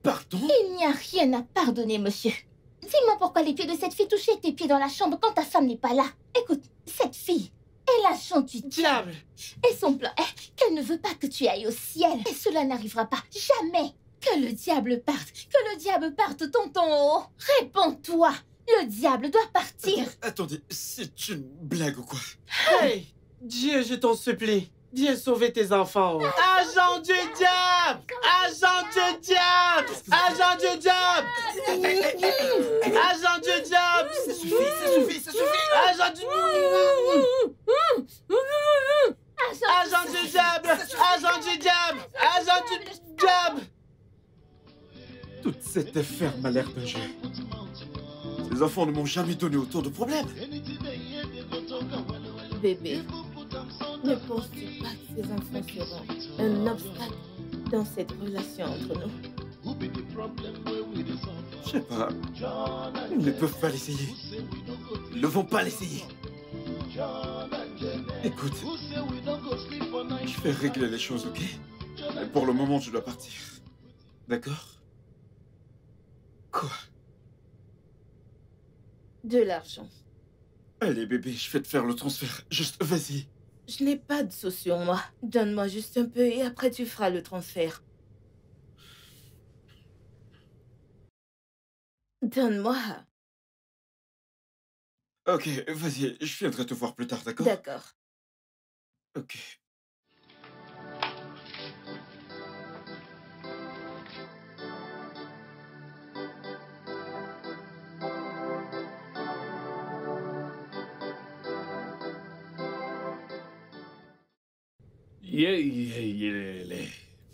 Pardon? il n'y a rien à pardonner, monsieur. Dis-moi pourquoi les pieds de cette fille touchaient tes pieds dans la chambre quand ta femme n'est pas là. Écoute, cette fille est l'agent du diable. Diable! Et son plan est qu'elle ne veut pas que tu ailles au ciel. Et cela n'arrivera pas, jamais. Que le diable parte, tonton. Réponds-toi. Le diable doit partir. Attendez, c'est une blague ou quoi? Hey! Dieu, je t'en supplie. Viens sauver tes enfants. Oh. Agent du diable! Agent du diable! Agent du diable! Agent du diable! Ça suffit. Agent du... Agent du diable! Agent du diable! Agent du diable! Toute cette affaire m'a l'air d'un jeu. Ces enfants ne m'ont jamais donné autant de problèmes. Bébé, ne penses-tu pas que ces enfants seront un obstacle dans cette relation entre nous? Je sais pas. Ils ne peuvent pas l'essayer. Ils ne vont pas l'essayer. Écoute, je vais régler les choses, ok? Mais pour le moment, je dois partir. D'accord? Quoi? De l'argent. Allez, bébé, je vais te faire le transfert. Juste, vas-y. Je n'ai pas de sous sur moi. Donne-moi juste un peu et après tu feras le transfert. Donne-moi. Ok, vas-y, je viendrai te voir plus tard, d'accord? D'accord. Ok.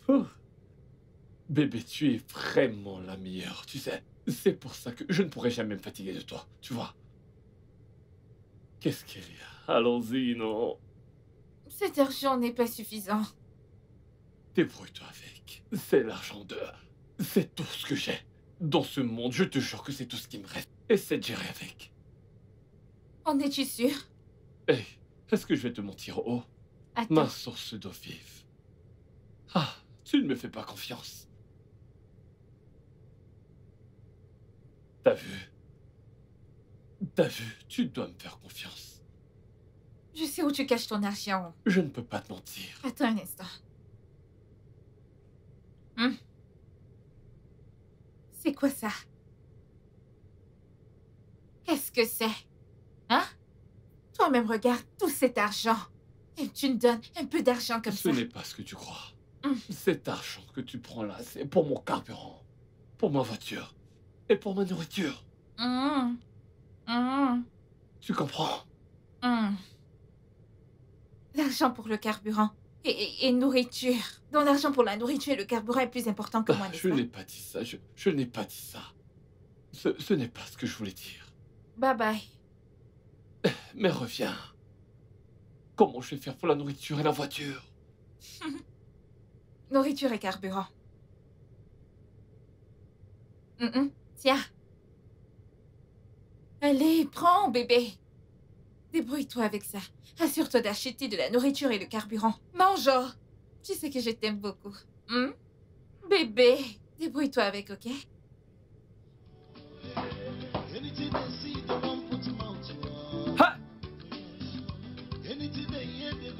Ouh. Bébé, tu es vraiment la meilleure, tu sais. C'est pour ça que je ne pourrai jamais me fatiguer de toi, tu vois. Qu'est-ce qu'il y a? Allons-y, non. Cet argent n'est pas suffisant. Débrouille-toi avec. C'est l'argent de... C'est tout ce que j'ai. Dans ce monde, je te jure que c'est tout ce qui me reste. Essaie de gérer avec. En es-tu sûr? Hé, est-ce que je vais te mentir, oh? Attends. Ma source d'eau vive. Ah, tu ne me fais pas confiance. T'as vu? T'as vu? Tu dois me faire confiance. Je sais où tu caches ton argent. Je ne peux pas te mentir. Attends un instant. C'est quoi ça? Qu'est-ce que c'est? Hein? Toi-même regarde tout cet argent. Et tu me donnes un peu d'argent comme Ce ça. n'est pas ce que tu crois. Cet argent que tu prends là, c'est pour mon carburant, pour ma voiture et pour ma nourriture. Tu comprends? L'argent pour le carburant et nourriture. Donc l'argent pour la nourriture et le carburant est plus important que moi, n'est-ce Je pas? n'ai pas dit ça, je n'ai pas dit ça. Ce n'est pas ce que je voulais dire. Bye bye. Mais reviens. Comment je vais faire pour la nourriture et la voiture? Nourriture et carburant. Tiens. Allez, prends, bébé. Débrouille-toi avec ça. Assure-toi d'acheter de la nourriture et le carburant. Mange. Tu sais que je t'aime beaucoup. Bébé, débrouille-toi avec, ok? Ha!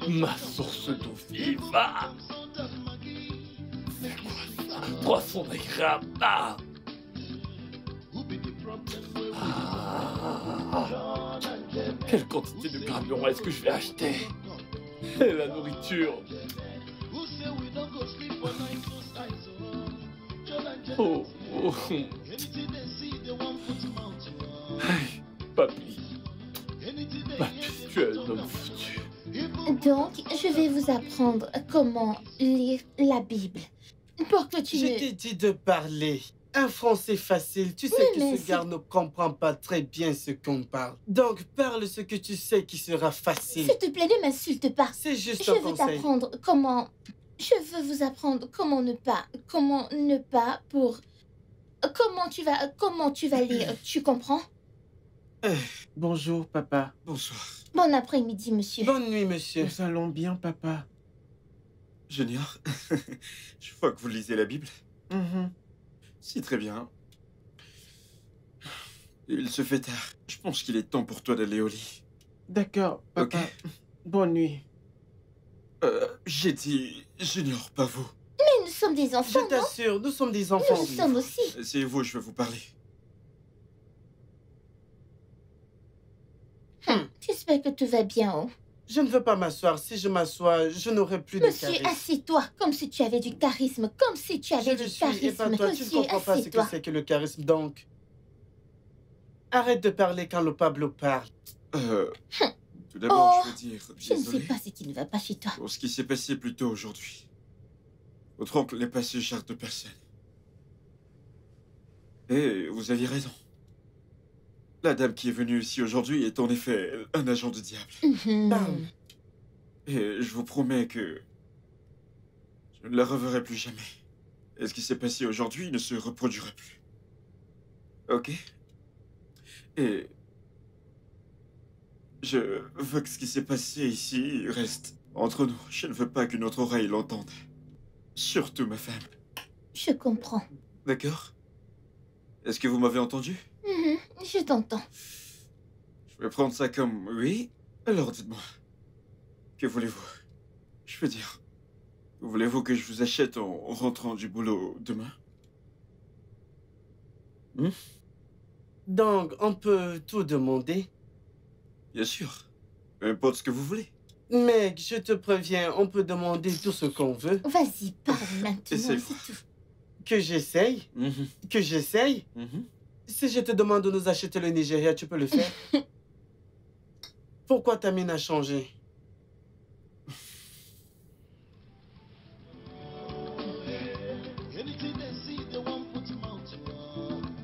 Ma source d'eau vive. Ah! C'est quoi ça? Poisson agréable. Ah! Ah! Quelle quantité de carburant est-ce que je vais acheter? Et la nourriture. Oh, oh. Hey, papy. Papy, tu es un homme foutu. Donc, je vais vous apprendre comment lire la Bible. Pour que tu Je ne... t'ai dit de parler. Un français facile. Tu sais Oui, mais que ce gars ne comprend pas très bien ce qu'on parle. Donc, parle ce que tu sais qui sera facile. S'il te plaît, ne m'insulte pas. C'est juste Je un veux conseil. t'apprendre comment... Je veux vous apprendre comment ne pas... Comment ne pas pour... Comment tu vas lire, tu comprends? Bonjour, papa. Bonsoir. Bon après-midi, monsieur. Bonne nuit, monsieur. Nous allons bien, papa. Junior, je vois que vous lisez la Bible. Si, très bien. Il se fait tard. Je pense qu'il est temps pour toi d'aller au lit. D'accord, papa. Ok. Bonne nuit. J'ai dit Junior, pas vous. Mais nous sommes des enfants, Je non? t'assure, nous sommes des enfants. Nous le sommes aussi. C'est vous, je veux vous parler. J'espère que tout va bien, oh. Je ne veux pas m'asseoir. Si je m'assois, je n'aurai plus de Monsieur, charisme. assieds-toi, comme si tu avais du charisme, comme si tu Je avais le du suis, et pas charisme. toi. Tu ne Monsieur, comprends pas ce que assieds-toi. c'est que le charisme, donc. Arrête de parler quand le Pablo parle. Tout d'abord, Oh, je veux dire Je ne sais désolé pas ce qui ne va pas chez toi. pour ce qui s'est passé plus tôt aujourd'hui. Votre oncle n'est pas ce genre de personne. Et vous aviez raison. La dame qui est venue ici aujourd'hui est en effet un agent du diable. Bam. Et je vous promets que je ne la reverrai plus jamais. Et ce qui s'est passé aujourd'hui ne se reproduira plus. Ok? Et je veux que ce qui s'est passé ici reste entre nous. Je ne veux pas qu'une autre oreille l'entende. Surtout ma femme. Je comprends. D'accord? Est-ce que vous m'avez entendu? Je t'entends. Je vais prendre ça comme oui. Alors dites-moi. Que voulez-vous? Je veux dire, voulez-vous que je vous achète en rentrant du boulot demain? Donc, on peut tout demander. Bien sûr. Peu importe ce que vous voulez. Mec, je te préviens, on peut demander tout ce qu'on veut. Vas-y, parle maintenant, Essaye. c'est tout. Que j'essaye? Que j'essaye? Si je te demande de nous acheter le Nigeria, tu peux le faire? Pourquoi ta mine a changé? Anything they see, they won't put mouth on.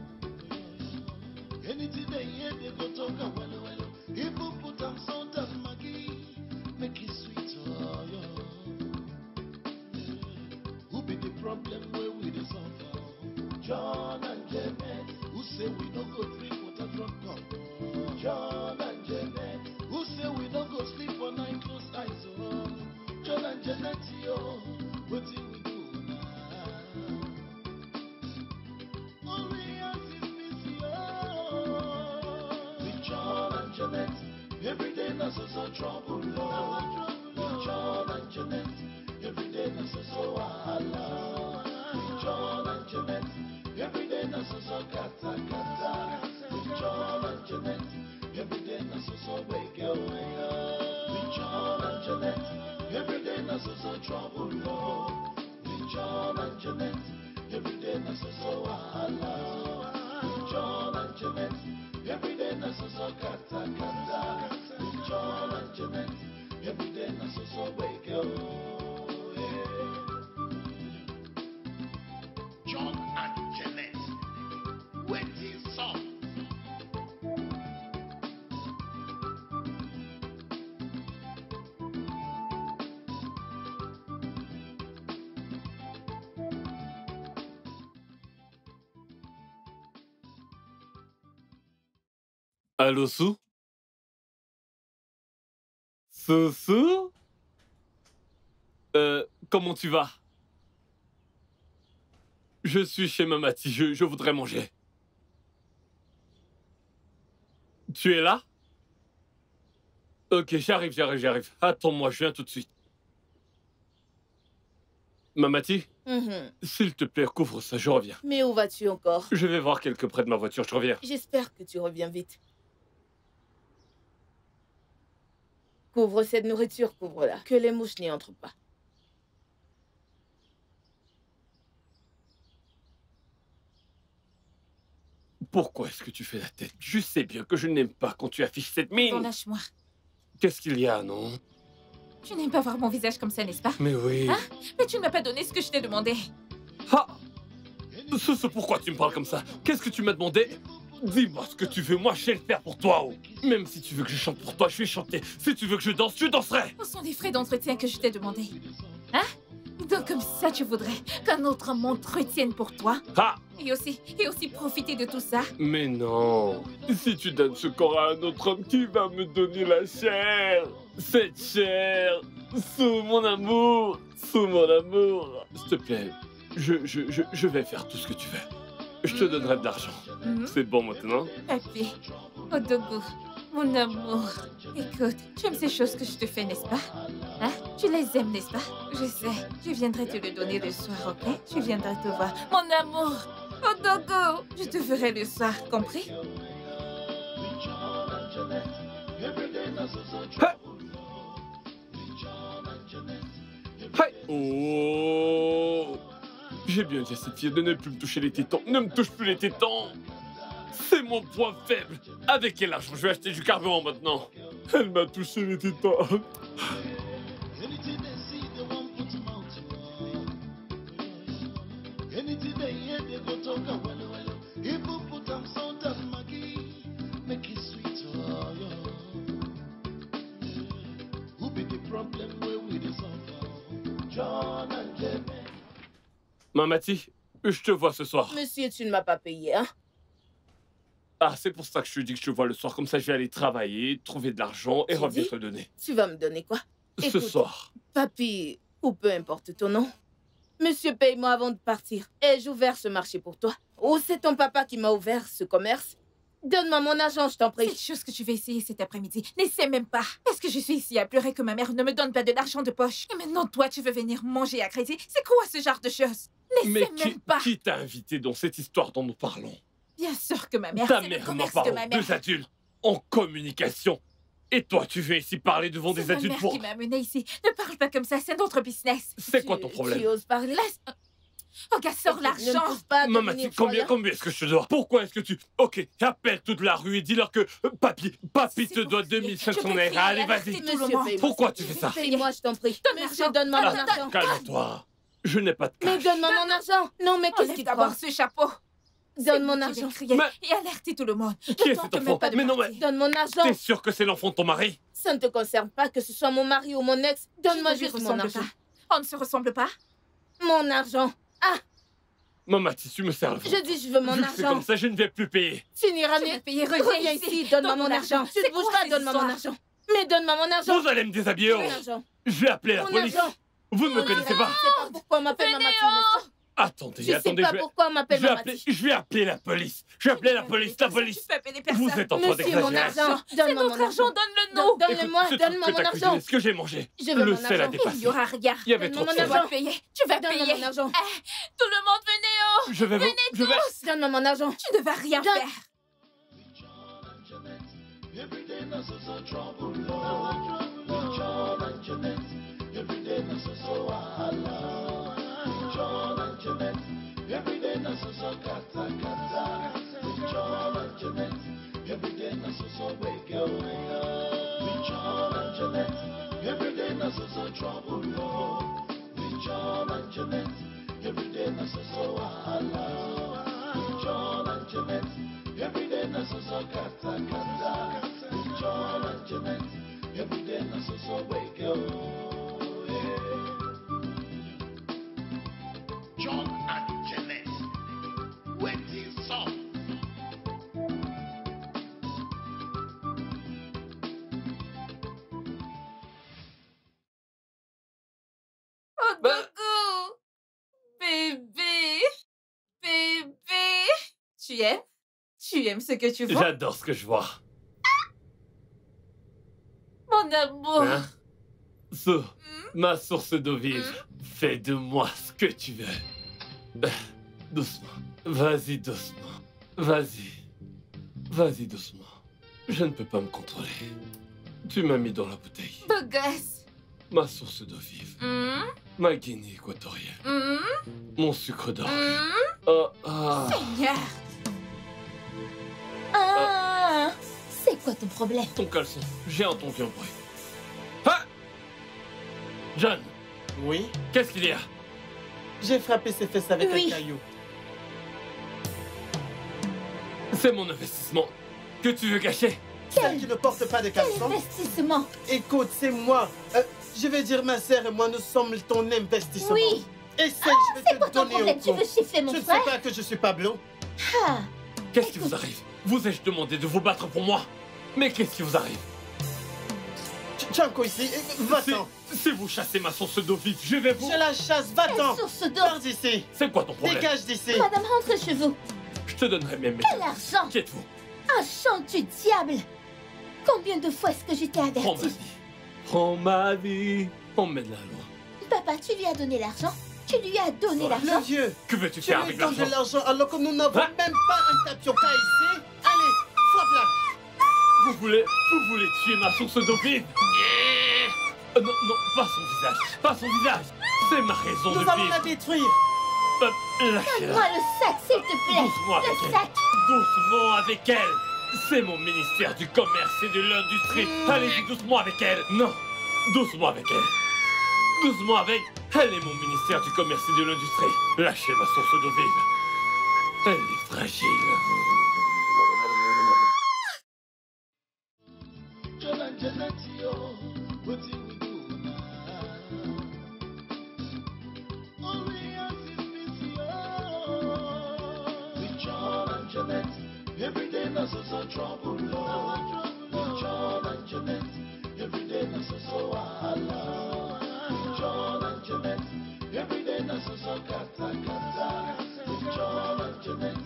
Anything they hear, they go talk a well, well. Even put am salt and Maggi, make it sweet, oh, yeah. Who be the problem where we dey suffer? John and Janet, who say we no go drink water from cup? John and Janet, who say we no go sleep for night close eyes, oh. John and Janet, yo, wetin we do now? All we ask is peace, yo. With John and Janet, every day na so trouble, Lord. With John and Janet, every day na so wahala. With John and Janet, every day na so kata kata. With John and Janet, every day na so wake up. With John and Janet, every day na so trouble, Lord. With John and Janet, every day na so wahala. With John and Janet, every day na so kata kata. With John and Janet, every day na so wake up. John and Janet, waiting song. Allô, Sou? Sou? Comment tu vas? Je suis chez Mamati, je voudrais manger. Tu es là? Ok, j'arrive. Attends-moi, je viens tout de suite. Mamati, s'il te plaît, couvre ça, je reviens. Mais où vas-tu encore? Je vais voir quelqu'un près de ma voiture, je reviens. J'espère que tu reviens vite. Couvre cette nourriture, couvre-la. Que les mouches n'y entrent pas. Pourquoi est-ce que tu fais la tête? Je sais bien que je n'aime pas quand tu affiches cette mine. Bon, lâche-moi. Qu'est-ce qu'il y a, non? Tu n'aimes pas voir mon visage comme ça, n'est-ce pas? Mais oui. Hein? Mais tu ne m'as pas donné ce que je t'ai demandé. Ah! Pourquoi tu me parles comme ça? Qu'est-ce que tu m'as demandé? Dis-moi ce que tu veux, moi je sais le faire pour toi. Oh. Même si tu veux que je chante pour toi, je vais chanter. Si tu veux que je danse, je danserai. Ce sont des frais d'entretien que je t'ai demandé. Hein? Donc comme ça, tu voudrais qu'un autre homme m'entretienne pour toi? Ah! Et aussi profiter de tout ça? Mais non. Si tu donnes ce corps à un autre homme, qui va me donner la chair? Cette chair. Sous mon amour. Sous mon amour. S'il te plaît, je vais faire tout ce que tu veux. Je te donnerai de l'argent. C'est bon maintenant? Papi, Odogo, mon amour. Écoute, tu aimes ces choses que je te fais, n'est-ce pas? Hein? Tu les aimes, n'est-ce pas? Je sais. Je viendrai te le donner le soir, ok? Je viendrai te voir. Mon amour! Odogo! Je te ferai le soir, compris? Hey! Oh! J'ai bien dit à cette fille de ne plus me toucher les tétons. Ne me touche plus les tétons! C'est mon point faible! Avec quel argent je vais acheter du carburant maintenant? Elle m'a touché les tétons. Mamati, je te vois ce soir. Monsieur, tu ne m'as pas payé, hein? Ah, c'est pour ça que je te dis que je te vois le soir. Comme ça, je vais aller travailler, trouver de l'argent et revenir te le donner. Tu vas me donner quoi? Ce Écoute, soir. Papi, ou peu importe ton nom. Monsieur, paye-moi avant de partir. Ai-je ouvert ce marché pour toi? Ou c'est ton papa qui m'a ouvert ce commerce? Donne-moi mon argent, je t'en prie. Cette chose que tu vas essayer cet après-midi, n'essaie même pas. Est-ce que je suis ici à pleurer que ma mère ne me donne pas de l'argent de poche? Et maintenant, toi, tu veux venir manger à crédit? C'est quoi ce genre de choses? Mais N'essaie même pas. qui t'a invité dans cette histoire dont nous parlons? Bien sûr que ma mère, Ta c'est le mère m'en commerce parle, de ma mère. deux adultes en communication. Et toi, tu veux ici parler devant des adultes C'est ma pour... mère qui m'a amenée ici. Ne parle pas comme ça, c'est notre business. C'est quoi ton problème? Tu oses parler? Laisse... Oh, gars, sors Ne l'argent. me pousse pas à Maman, devenir combien fourlant. est-ce que je te dois? Pourquoi est-ce que tu... Ok, appelle toute la rue et dis-leur que Papi te C'est doit pour payer. 2500 Je peux naira. payer Allez, la vas-y. partie de- Monsieur, paye-moi. Pourquoi tu fais ça? Paye-moi, je t'en prie. Donne Monsieur, l'argent. donne-moi mon Donne- argent. Calme-toi. Je n'ai pas de Mais cash. donne-moi mon argent. Non, mais qu'est-ce Enlève qui te d'abord prend? ce chapeau. Donne mon Je vais argent. crier Mais- et alerter tout le monde. Qui est Ne cet tente même enfant? pas de Mais non, partir. Donne mon argent. T'es sûr que c'est l'enfant de ton mari? Ça ne te concerne pas que ce soit mon mari ou mon ex. Donne-moi Je ne lui juste mon ressemble argent. pas. On ne se ressemble pas? Mon argent. Maman, tu me sers le Je dis, je veux mon Vu que c'est argent. comme ça, je ne vais plus payer. Tu n'iras Je vais nulle. payer. Reviens ici, donne-moi mon argent. Tu C'est ne bouges quoi pas, ces donne-moi mon histoires? argent. Mais donne-moi mon argent. Vous allez me déshabiller. Mon Oh. argent. Je vais appeler la Mon police. argent. Vous ne me connaissez pas. Je sais pas pourquoi on m'appelle Mamati, n'est-ce pas? Attendez, Je sais attendez. pas Je vais... pourquoi on m'appelle Je vais, appeler, Mamati. je vais appeler la police. Je vais appeler la police. La Tu police. peux appeler personne. Vous êtes en train Monsieur, mon d'exagérer. argent. C'est Donne-moi notre mon argent, argent. donne-le-nous. Donne-le-moi, Écoute, ce truc donne-moi que mon t'as cuisiné, argent. ce que j'ai mangé. Je veux Le mon sel a argent. dépassé. Il n'y aura rien. Il y avait trop Donne-moi de mon Tu sel. vas argent. payer. Tu vas Donne-moi payer. mon argent. Tout le monde, venez oh. Je vais... Donne-moi mon argent. Tu ne vas rien Donne- faire. Every day na so trouble, Lord. With John and Jeanette, every day na so wahala. With John and Jeanette, every day na so kata kata. With John and Jeanette, every day na so wake up. With John and Jeanette, every day na so trouble, Lord. With John and Jeanette, every day na so wahala. With John and Jeanette, every day na so kata kata. With John and Jeanette, every day na so wake up. John and Jeanette, waiting song. beaucoup. Bébé. Bébé. Tu aimes? Tu aimes ce que tu vois? J'adore ce que je vois. Mon amour. Hein? So, ma source d'eau vive, fais de moi ce que tu veux. Doucement. Vas-y doucement. Vas-y. Vas-y doucement. Je ne peux pas me contrôler. Tu m'as mis dans la bouteille. Beau gosse. Ma source d'eau vive. Ma Guinée équatorienne. Mon sucre d'orge. Seigneur. Ah, c'est quoi ton problème? Ton caleçon. J'ai entendu un bruit. Ah! John, Oui? qu'est-ce qu'il y a? J'ai frappé ses fesses avec Oui. un caillou. C'est mon investissement. Que tu veux cacher? Celle qui ne porte pas de Quel caleçon? investissement? Écoute, c'est moi. Je vais dire ma sœur et moi, nous sommes ton investissement. Oui. Essaye, je vais C'est te quoi ton donner problème? au Tu con. veux chiffrer mon Je ne sais frère? pas que je suis Pablo. Ah, Qu'est-ce qui vous arrive? Vous ai-je demandé de vous battre pour moi? Mais qu'est-ce qui vous arrive? Tchanko ici, va-t'en. Si vous chassez ma source d'eau vive, je vais vous... Je la chasse, quelle va-t'en. source d'eau? Pars d'ici. C'est quoi ton problème? Dégage d'ici. Madame, rentre chez vous. Je te donnerai même mes... Quel argent? Qui êtes-vous? Un chant du diable. Combien de fois est-ce que je t'ai Prends ma averti? vie. Prends ma vie. Emmène-la loin. Papa, tu lui as donné l'argent? Tu lui as donné Le l'argent? vieux, Que veux-tu tu faire lui avec donnes de l'argent? l'argent alors que nous n'avons Hein? même pas un tapioca ici. Allez, frappe-la. Vous voulez tuer ma source d'eau vive? Non, non, pas son visage. Pas son visage. C'est ma raison Nous de allons la vivre. détruire. Lâchez-la. Donne-moi le sac, s'il te plaît. Doucement avec Le elle. sac. Doucement avec elle. C'est mon ministère du commerce et de l'industrie. Allez-y doucement avec elle. Non, doucement avec elle. Doucement avec... Elle est mon ministère du commerce et de l'industrie. Lâchez ma source d'eau vive. Elle est fragile. John and Janet, yo, what do we do now? All we ask is peace, yo. With John and Janet, every day na so trouble, Lord. With John and Janet, every day na so wahala. With John and Janet, every day na so kata. With John and Janet,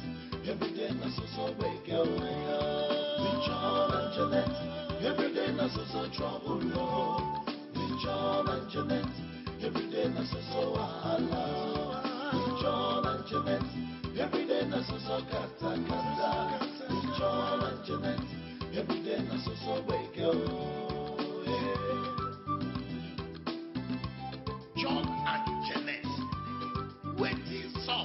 every day na so wake up. With John and Janet. Every day na so trouble, Lord. With John and Janet, every day na so wahala. With John and Janet, every day na so kata. With John and Janet, every day na so wake up. John and Janet, when they saw.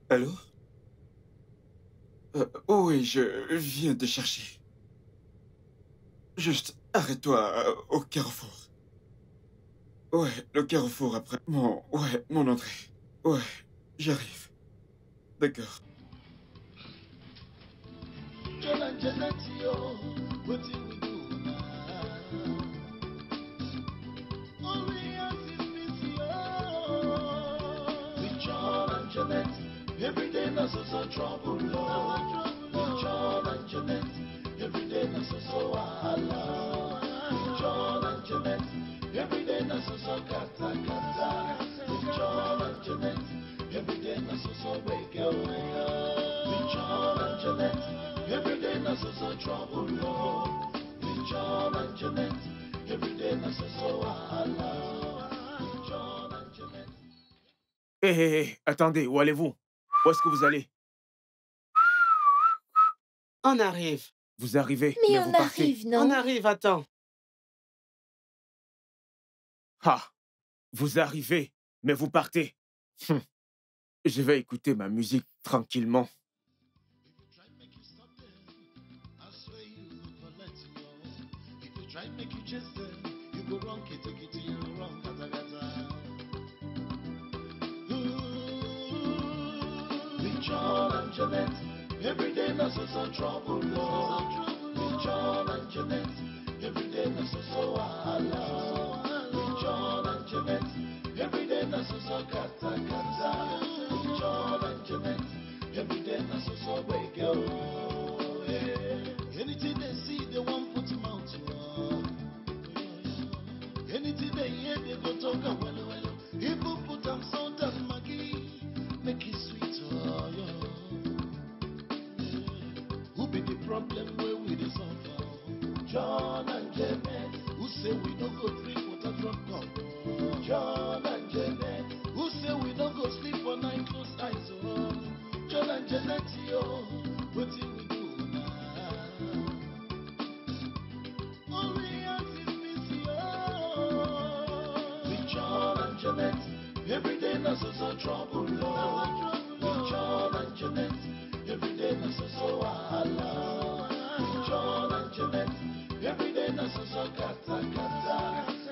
Allô? Oui, je viens te chercher. Juste, arrête-toi au carrefour. Ouais, le carrefour après. Mon entrée. Ouais, j'arrive. D'accord. John and Janet, yo, what do we do now? All we ask is peace, yo. With John and Janet, every day na so trouble, Lord. With John and Janet, every day na so wahala. With John and Janet, every day na so kata. With John and Janet, every day na so wake up. With John and Janet, every day na so trouble, Lord. With John and Janet, every day na so wahala. With John and Janet. Hé, attendez, où allez-vous? Où est-ce que vous allez? On arrive. Vous arrivez, Mais vous on partez. arrive, non? On arrive, attends. Ah, vous arrivez, mais vous partez. Je vais écouter ma musique tranquillement. Try and make you chase them, you go wrong, kitty, you go wrong, kata. With John and Janet, every day na so trouble, Lord. With John and Janet, every day na so wahala. With John and Janet, every day na so kata. With John Anything they hear, they go talk a well, well. People put them salt and Maggie, make it sweet, oh, yeah. Who be the problem where we the suffer? John and Janet, who say we don't go drink water from cup? John and Janet, who say we don't go sleep for night close eyes, oh. John and Janet, yo, what do we do now? Only us is busy, oh. With John and Janet, every day na so trouble, Lord. With John and Janet, every day na so wahala. With John and Janet, every day na so kata kata.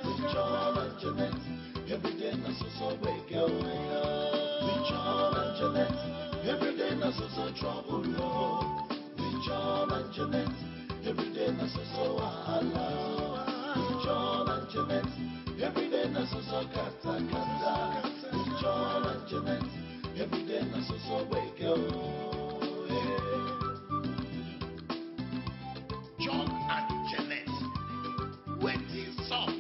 With John and Janet, every day na so wake up. With John and Janet, every day na so trouble, Lord. With John and Janet, every day na so wahala. With John and Janet, every day na so kata kata. With John and Janet, every day na so wake up. John and Janet, waiting song.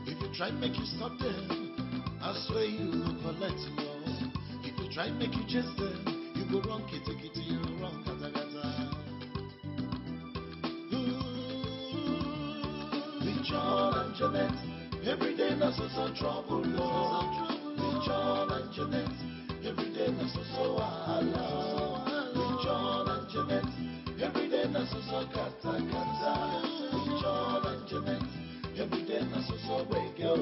If you try make you stop them, I swear you will collect you. If you try make you chase them, you go wrong kitty kitty, you wrong kata kata. With John and Janet, every day na so trouble, Lord. With John and Janet, every day na so wahala. With John and Janet, every day na so kata kata. With John and Janet, every day na so wake up.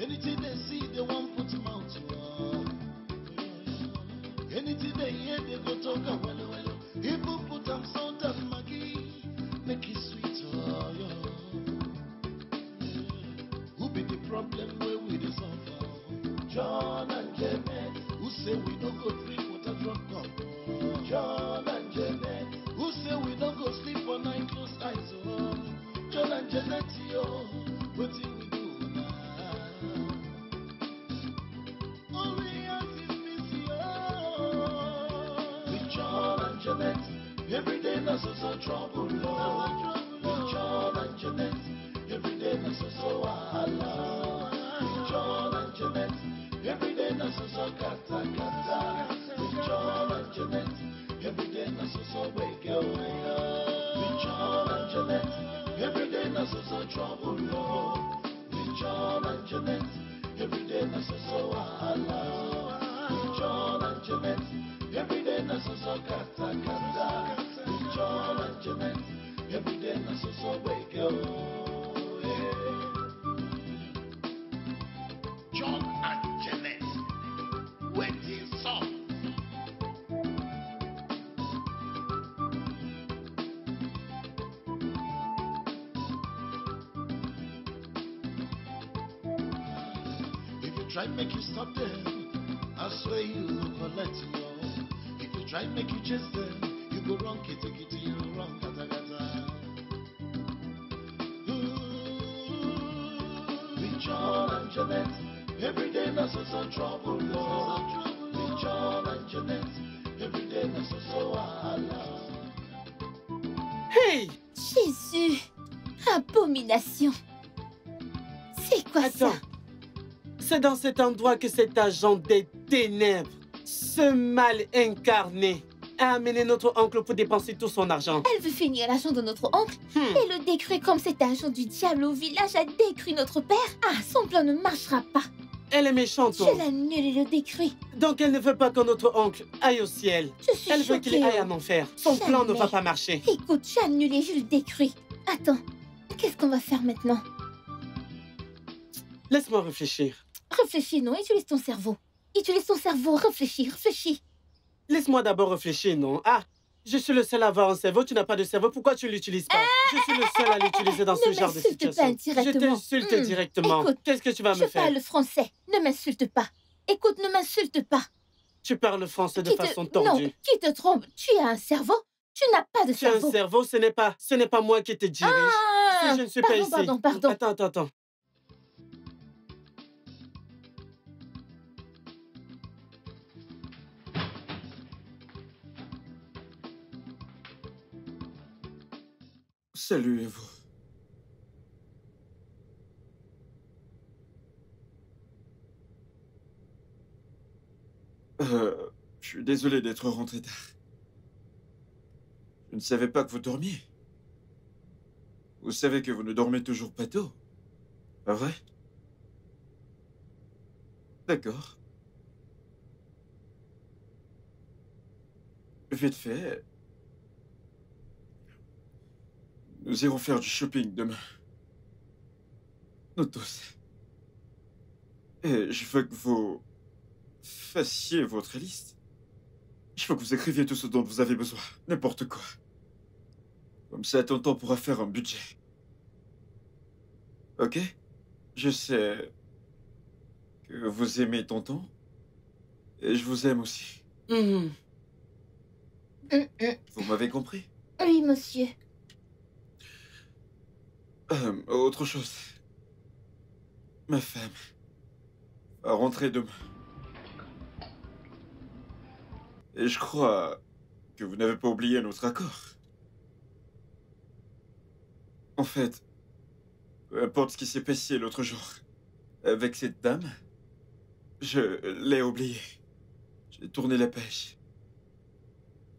Anything they see, they won't put mouth on. Anything they hear, they go talk a well, well. People put them salt and Maggie, make it sweet, oh, yeah. Who be the problem where we the suffer? John and Janet, who say we don't go drink water from cup? John and Janet, who say we don't go sleep for night close eyes, oh. John and Janet, yo, what do we do now? Only us is busy, oh. With John and Janet, every day na so trouble, Lord. With John and Janet, every day na so wahala. With John and Janet, every day na so kata kata. With John and Janet, every day na so wake up. With John and Janet, every day na so trouble, Lord. With John and Janet, every day na so wahala. With John and Janet, every day na so kata kata. With John and Janet, every day na so wake up. John and Janet, waiting song. If you try make you stop them, I swear you will collect you. If you try make you chase them, you go wrong kitty kitty, you wrong kata kata. With John and Janet, every day na so trouble, Lord. With John and Janet, every day na so wahala. Hey! Jésus! Abomination! C'est quoi Attends. ça? C'est dans cet endroit que cet agent des ténèbres, ce mal incarné, a amené notre oncle pour dépenser tout son argent. Elle veut finir l'argent de notre oncle et le détruire comme cet agent du diable au village a détruit notre père. Ah, son plan ne marchera pas. Elle est méchante. Je l'annule et le détruis. Donc elle ne veut pas que notre oncle aille au ciel. Je suis Elle veut qu'il choquée, aille oh. en enfer. Son plan ne va pas marcher. Écoute, j'annule et je le détruis. Attends, qu'est-ce qu'on va faire maintenant? Laisse-moi réfléchir. Réfléchis, non? Utilise ton cerveau. Utilise ton cerveau, réfléchis, réfléchis. Laisse-moi d'abord réfléchir, non? Ah, je suis le seul à avoir un cerveau, tu n'as pas de cerveau, pourquoi tu ne l'utilises pas? Je suis le seul à l'utiliser dans ce genre de situation. Ne m'insulte pas directement. Je t'insulte directement. Écoute, qu'est-ce que tu vas me je faire? parle français. Ne m'insulte pas. Écoute, ne m'insulte pas. Tu parles français de façon Non, tordue. qui te trompe? Tu as un cerveau? Tu n'as pas de Tu as cerveau. un cerveau, ce n'est pas moi qui te dirige. Ah, Si je ne suis pas ici. Pardon. Attends. Salut à vous. Je suis désolé d'être rentré tard. Je ne savais pas que vous dormiez. Vous savez que vous ne dormez toujours pas tôt, pas vrai? D'accord. Vite fait. Nous irons faire du shopping demain. Nous tous. Et je veux que vous fassiez votre liste. Je veux que vous écriviez tout ce dont vous avez besoin. N'importe quoi. Comme ça, tonton pourra faire un budget. Ok? Je sais que vous aimez tonton. Et je vous aime aussi. Vous m'avez compris? Oui, monsieur. Autre chose. Ma femme va rentrer demain. Et je crois que vous n'avez pas oublié notre accord. En fait, peu importe ce qui s'est passé l'autre jour avec cette dame, je l'ai oublié. J'ai tourné la page.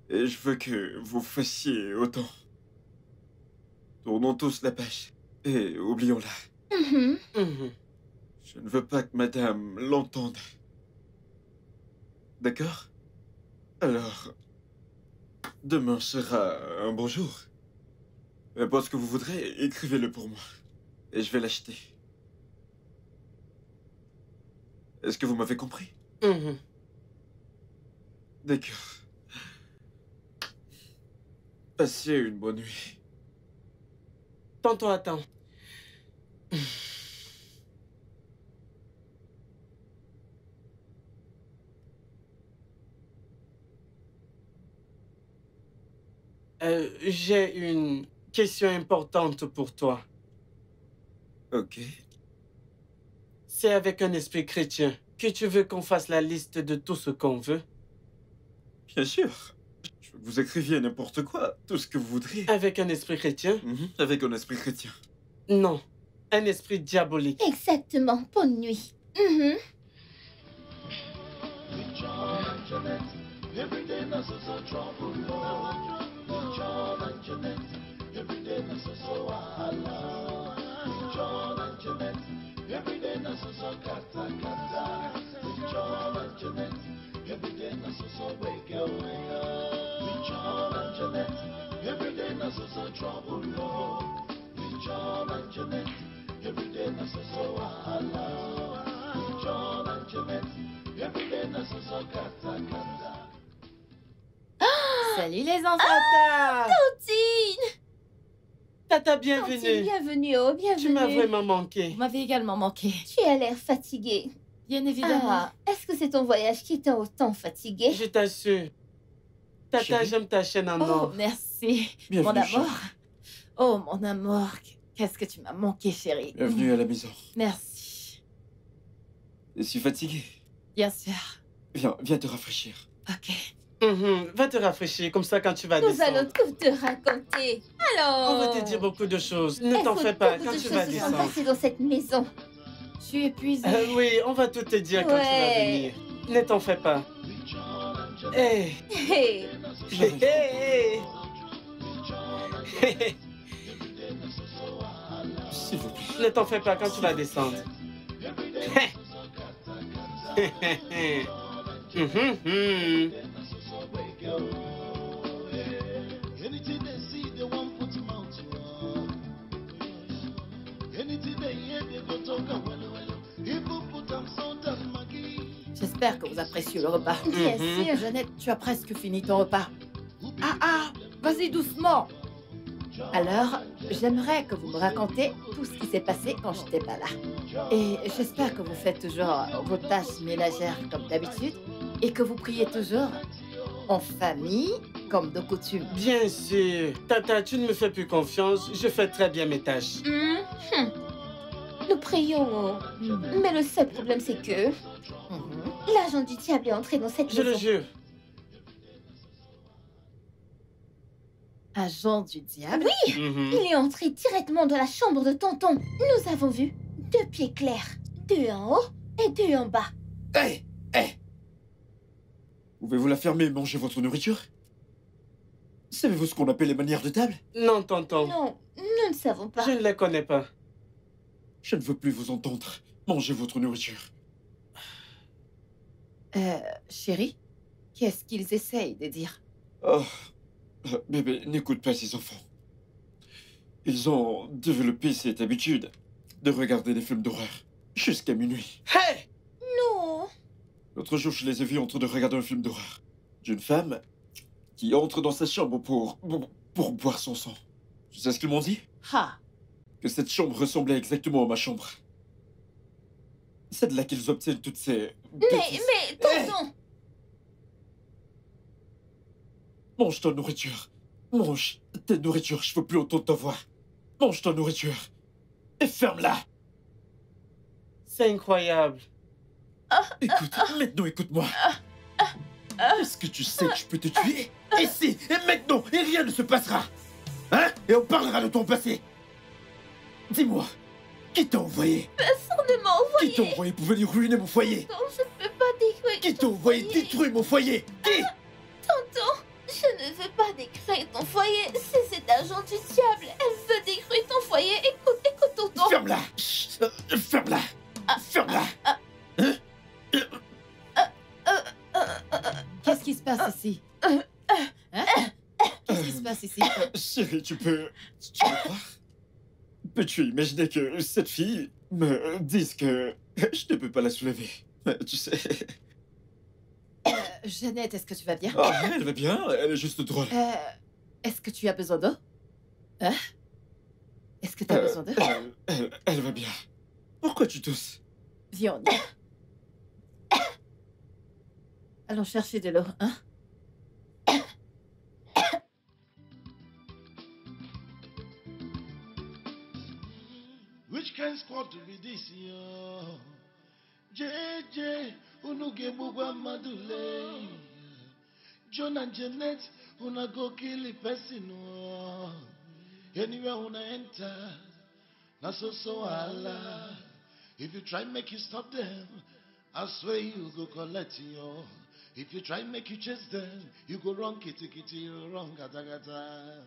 Et je veux que vous fassiez autant. Tournons tous la page et oublions-la. Je ne veux pas que madame l'entende. D'accord? Alors, demain sera un bon jour. Peu importe ce que vous voudrez, écrivez-le pour moi. Et je vais l'acheter. Est-ce que vous m'avez compris? D'accord. Passez une bonne nuit. Tonton, attends. J'ai une question importante pour toi. Ok. C'est avec un esprit chrétien que tu veux qu'on fasse la liste de tout ce qu'on veut? Bien sûr. Je veux que vous écriviez n'importe quoi, tout ce que vous voudriez. Avec un esprit chrétien? Avec un esprit chrétien. Non, un esprit diabolique. Exactement. Bonne nuit. Every day na so trouble, Lord. With John and Jeanette, every day na so wahala. With John and Jeanette, every day na so kata kata. With John and Jeanette, every day na so wake up. With John and Jeanette, every day na so trouble, Lord. With John and Jeanette, every day na so wahala. With John and Jeanette, every day na so kata kata. Salut les enfants. Tata! Tantine! Tata, bienvenue. Tantine, bienvenue, oh, bienvenue. Tu m'as vraiment manqué. Vous m'avez également manqué. Tu as l'air fatiguée. Bien évidemment. Ah, est-ce que c'est ton voyage qui t'a autant fatiguée? Je t'assure. Tata, Chérie. j'aime ta chaîne en Oh, or. merci. Bienvenue, Mon amour. chérie. Oh, mon amour. Qu'est-ce que tu m'as manqué, chérie. Bienvenue à la maison. Merci. Je suis fatigué. Bien sûr. Viens te rafraîchir. Ok. Va te rafraîchir, comme ça quand tu vas Nous descendre. allons tout te raconter. Alors... On va te dire beaucoup de choses. Il Ne t'en faut fais pas, beaucoup quand de tu choses vas se sont descendre. passées dans cette maison. Je suis épuisée. Oui, on va tout te dire quand tu vas Ouais. venir. Ne t'en fais pas. Hey. Hey. Hey. Hey. S'il vous plaît. Ne t'en fais pas quand tu vas descendre. Anything they see, they won't put him out. Anything they hear, they go talk a well. People put them salt and Maggie. J'espère que vous appréciez le repas. Bien sûr. Jeannette, tu as presque fini ton repas. Ah, vas-y doucement. Alors, j'aimerais que vous me racontiez tout ce qui s'est passé quand je n'étais pas là. Et j'espère que vous faites toujours vos tâches ménagères comme d'habitude et que vous priez toujours en famille comme de coutume. Bien sûr. Tata, tu ne me fais plus confiance. Je fais très bien mes tâches. Nous prions, oh. Mais le seul problème, c'est que l'agent du diable est entré dans cette Je maison. le jure. Agent du diable? Oui, Mhm. il est entré directement dans la chambre de tonton. Nous avons vu 2 pieds clairs, 2 en haut et 2 en bas. Hé! Hé! Pouvez-vous la fermer et manger votre nourriture? Savez-vous ce qu'on appelle les manières de table? Non, tonton. Non, nous ne savons pas. Je ne les connais pas. Je ne veux plus vous entendre. Mangez votre nourriture. Chérie, qu'est-ce qu'ils essayent de dire? Oh, bébé, n'écoute pas ces enfants. Ils ont développé cette habitude de regarder des films d'horreur jusqu'à minuit. Hey! Non. L'autre jour, je les ai vus en train de regarder un film d'horreur d'une femme qui entre dans sa chambre pour boire son sang. Tu sais ce qu'ils m'ont dit? Ah, Que cette chambre ressemblait exactement à ma chambre. C'est de là qu'ils obtiennent toutes ces... bêtises. Mais, tonton. Mange ta nourriture. Mange ta nourriture, je veux plus entendre ta voix. Mange ta nourriture. Et ferme-la. C'est incroyable. Écoute, maintenant écoute-moi. Est-ce que tu sais que je peux te tuer? Ici, et maintenant, et rien ne se passera. Hein? Et on parlera de ton passé. Dis-moi, qui t'a envoyé? Personne ne m'a envoyé. Qui t'a envoyé pour venir ruiner mon foyer? Non, je ne peux pas détruire Qui t'a ton envoyé foyer. détruire mon foyer? Qui? Tonton, je ne veux pas détruire ton foyer. C'est cet agent du diable. Elle veut détruire ton foyer. Écoute, tonton. Ferme-la. Chut, ferme-la. Ferme-la. qu'est-ce qui se passe ici? Hein? Qu'est-ce qui se passe ici? Chérie, tu peux croire? Peux-tu imaginer que cette fille me dise que je ne peux pas la soulever? Tu sais... Jeannette, est-ce que tu vas bien? Oh, elle va bien, elle est juste drôle. Est-ce que tu as besoin d'eau? Hein? Est-ce que tu as besoin d'eau? Elle va bien. Pourquoi tu tousses? Viens, on y va. Allons chercher de l'eau, hein? Which kind squad to be this year? JJ, unuge bugwa madule. John and Janet, una go kill the person. Anywhere una enter, na so Allah. If you try make you stop them, I swear you go collect you. If you try make you chase them, you go wrong kitty kitty, you wrong gata gata.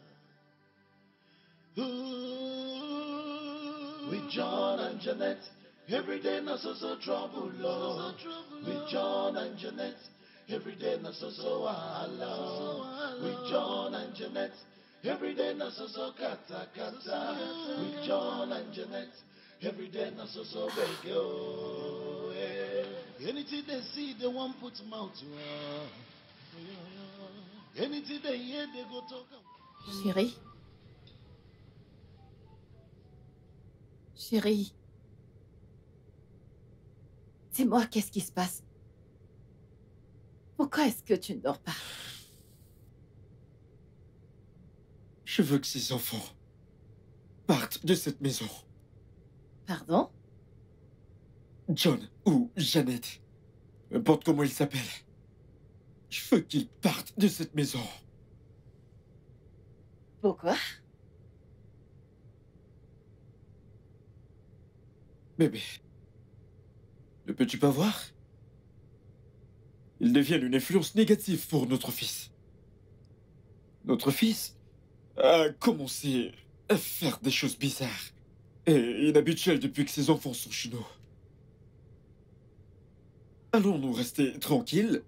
With John and Janet, every day na so trouble, Lord. With John and Janet, every day na so Allah. With John and Janet, every day na so kata kata. With John and Janet, every day na so big oh. Anything they see, they want put mouth to. Anything they hear, they go talk. Chérie? Chérie? Dis-moi, qu'est-ce qui se passe? Pourquoi est-ce que tu ne dors pas? Je veux que ces enfants partent de cette maison. Pardon? John ou Jeannette, n'importe comment ils s'appellent. Je veux qu'ils partent de cette maison. Pourquoi? Bébé, ne peux-tu pas voir? Ils deviennent une influence négative pour notre fils. Notre fils a commencé à faire des choses bizarres et inhabituelles depuis que ses enfants sont chez nous. Allons-nous rester tranquilles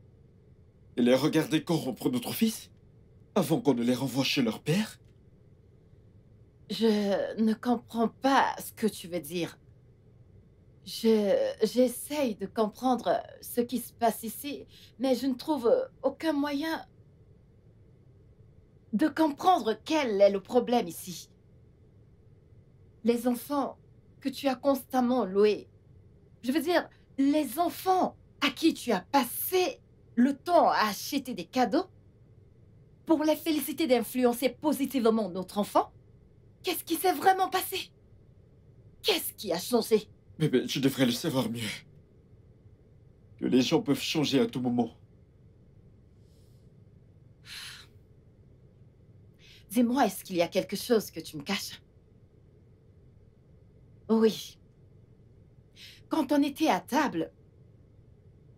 et les regarder corrompre notre fils avant qu'on ne les renvoie chez leur père? Je ne comprends pas ce que tu veux dire. J'essaye de comprendre ce qui se passe ici, mais je ne trouve aucun moyen de comprendre quel est le problème ici. Les enfants que tu as constamment loués, je veux dire, les enfants à qui tu as passé le temps à acheter des cadeaux pour les féliciter d'influencer positivement notre enfant, qu'est-ce qui s'est vraiment passé? Qu'est-ce qui a changé? Bébé, tu devrais le savoir mieux. Que les gens peuvent changer à tout moment. Dis-moi, est-ce qu'il y a quelque chose que tu me caches? Oui. Quand on était à table,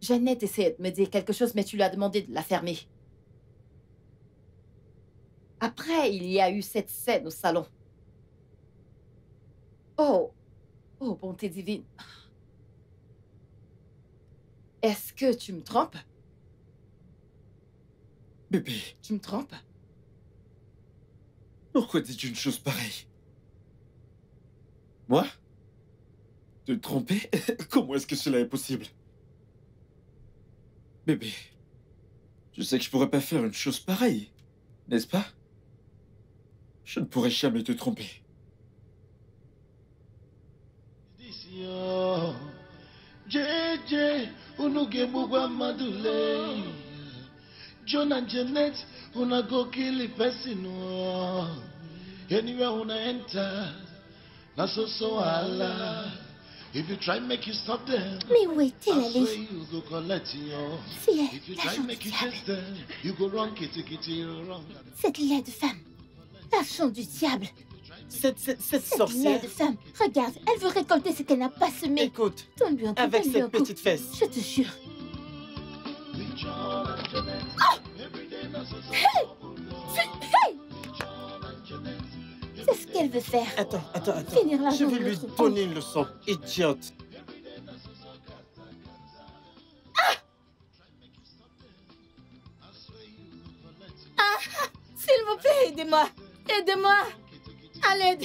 Jeannette essayait de me dire quelque chose, mais tu lui as demandé de la fermer. Après, il y a eu cette scène au salon. Oh, oh, bonté divine. Est-ce que tu me trompes? Bébé, Tu me trompes? pourquoi dis-tu une chose pareille? Moi? Te tromper? Comment est-ce que cela est possible? Bébé, je sais que je pourrais pas faire une chose pareille, n'est-ce pas? Je ne pourrais jamais te tromper. This year, JJ, unuge bugwa madule. John and Janet, una go kill the person. Anywhere una enter, na so Allah. If you try make you stop them, Mais où est-elle I swear allée? you go collect your. C'est elle, If you la try gente make you diable. chase them, you go wrong, kitty wrong. Cette laide femme. L'agent du diable. Cette Cette sorcière, laide femme. Regarde, elle veut récolter ce qu'elle n'a pas semé. écoute, Donne-lui un coup, avec donne-lui un cette coup. petite fesse. Je te jure. C'est ce qu'elle veut faire. Attends. Finir Je l'argent vais de lui notre donner une leçon, idiote. S'il vous plaît, aidez-moi. Aidez-moi. À l'aide.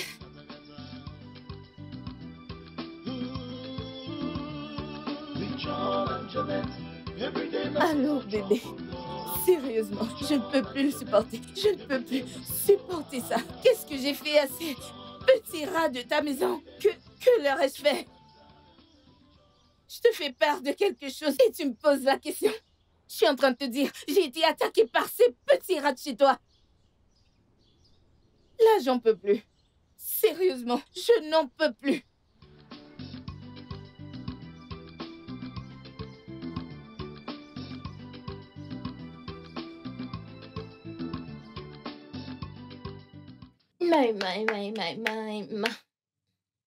Allô, bébé. Sérieusement, je ne peux plus le supporter. Je ne peux plus supporter ça. Qu'est-ce que j'ai fait à ces petits rats de ta maison? Que leur ai-je fait? Je te fais part de quelque chose et tu me poses la question. Je suis en train de te dire, j'ai été attaquée par ces petits rats de chez toi. Là, j'en peux plus. Sérieusement, je n'en peux plus.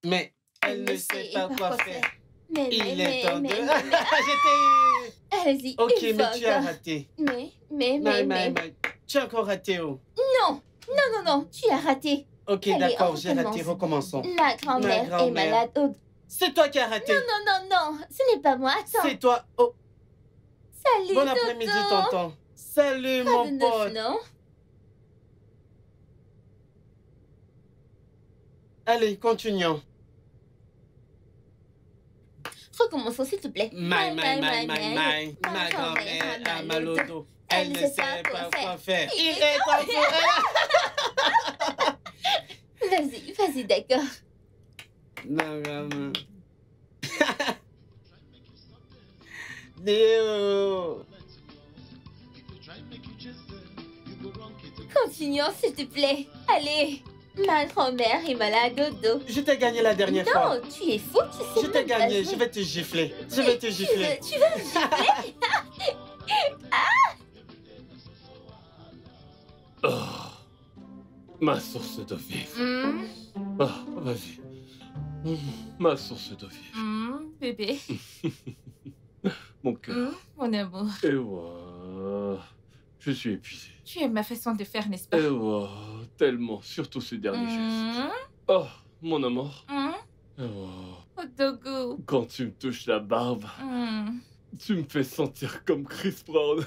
Mais elle ne sait pas quoi faire. Mais, Il est temps de... mais, J'étais... Allez-y, Ok, une mais fois tu as encore. raté. Mais. Tu as encore raté, oh. Non, tu as raté. Ok, Allez, d'accord, on j'ai raté, recommence. recommençons. Ma grand-mère est grand-mère. malade. Oh, C'est toi qui as raté. non, ce n'est pas moi. Attends. C'est toi. Oh, Salut, bon après-midi, tonton. tonton. Salut, Pas mon de neuf, pote. non? Allez, continuons. Recommençons, s'il te plaît. Ma grand-mère a mal au dos. Elle ne sait pas quoi faire. Il est temps pour elle. Vas-y, d'accord. Ma grand-mère. Léo. Continuons, s'il te plaît. Allez. Ma grand-mère est malade au dos. Je t'ai gagné la dernière fois. Non, tu es fou, tu sais Je t'ai même pas gagné, jouer. je vais te gifler. Je vais te gifler. Tu veux me gifler? Ma source d'eau vive. Vas-y. Ma source d'eau vive. Bébé. Mon cœur. Mon amour. Et voilà. Je suis épuisé. Tu aimes ma façon de faire, n'est-ce pas? Et voilà. Tellement. Surtout ce dernier geste. Oh, mon amour. Et voilà. Oh, Dogo. Quand tu me touches la barbe, tu me fais sentir comme Chris Brown.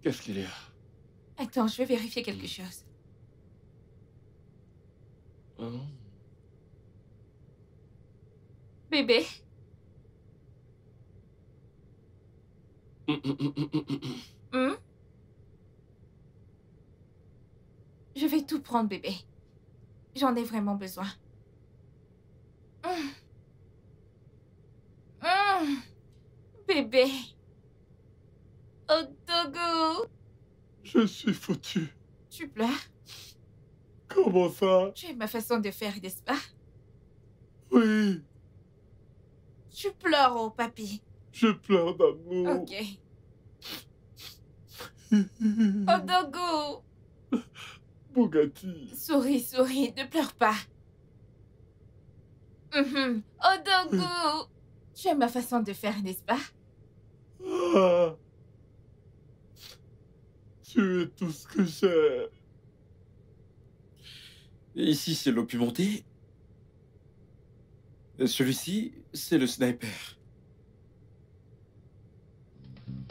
Qu'est-ce qu'il y a? Attends, je vais vérifier quelque chose. Hein? Bébé. Je vais tout prendre, bébé. J'en ai vraiment besoin. Bébé. Oh, Dogo. Je suis foutu. Tu pleures? Comment ça? Tu aimes ma façon de faire, n'est-ce pas? Oui, Tu pleures, oh, papy. je pleure d'amour. Ok. Odogo! Bugatti. Souris, souris, ne pleure pas. Odogo! Tu aimes ma façon de faire, n'est-ce pas? Ah. Tu es tout ce que j'ai. Ici, c'est l'eau pimentée. Celui-ci, c'est le sniper.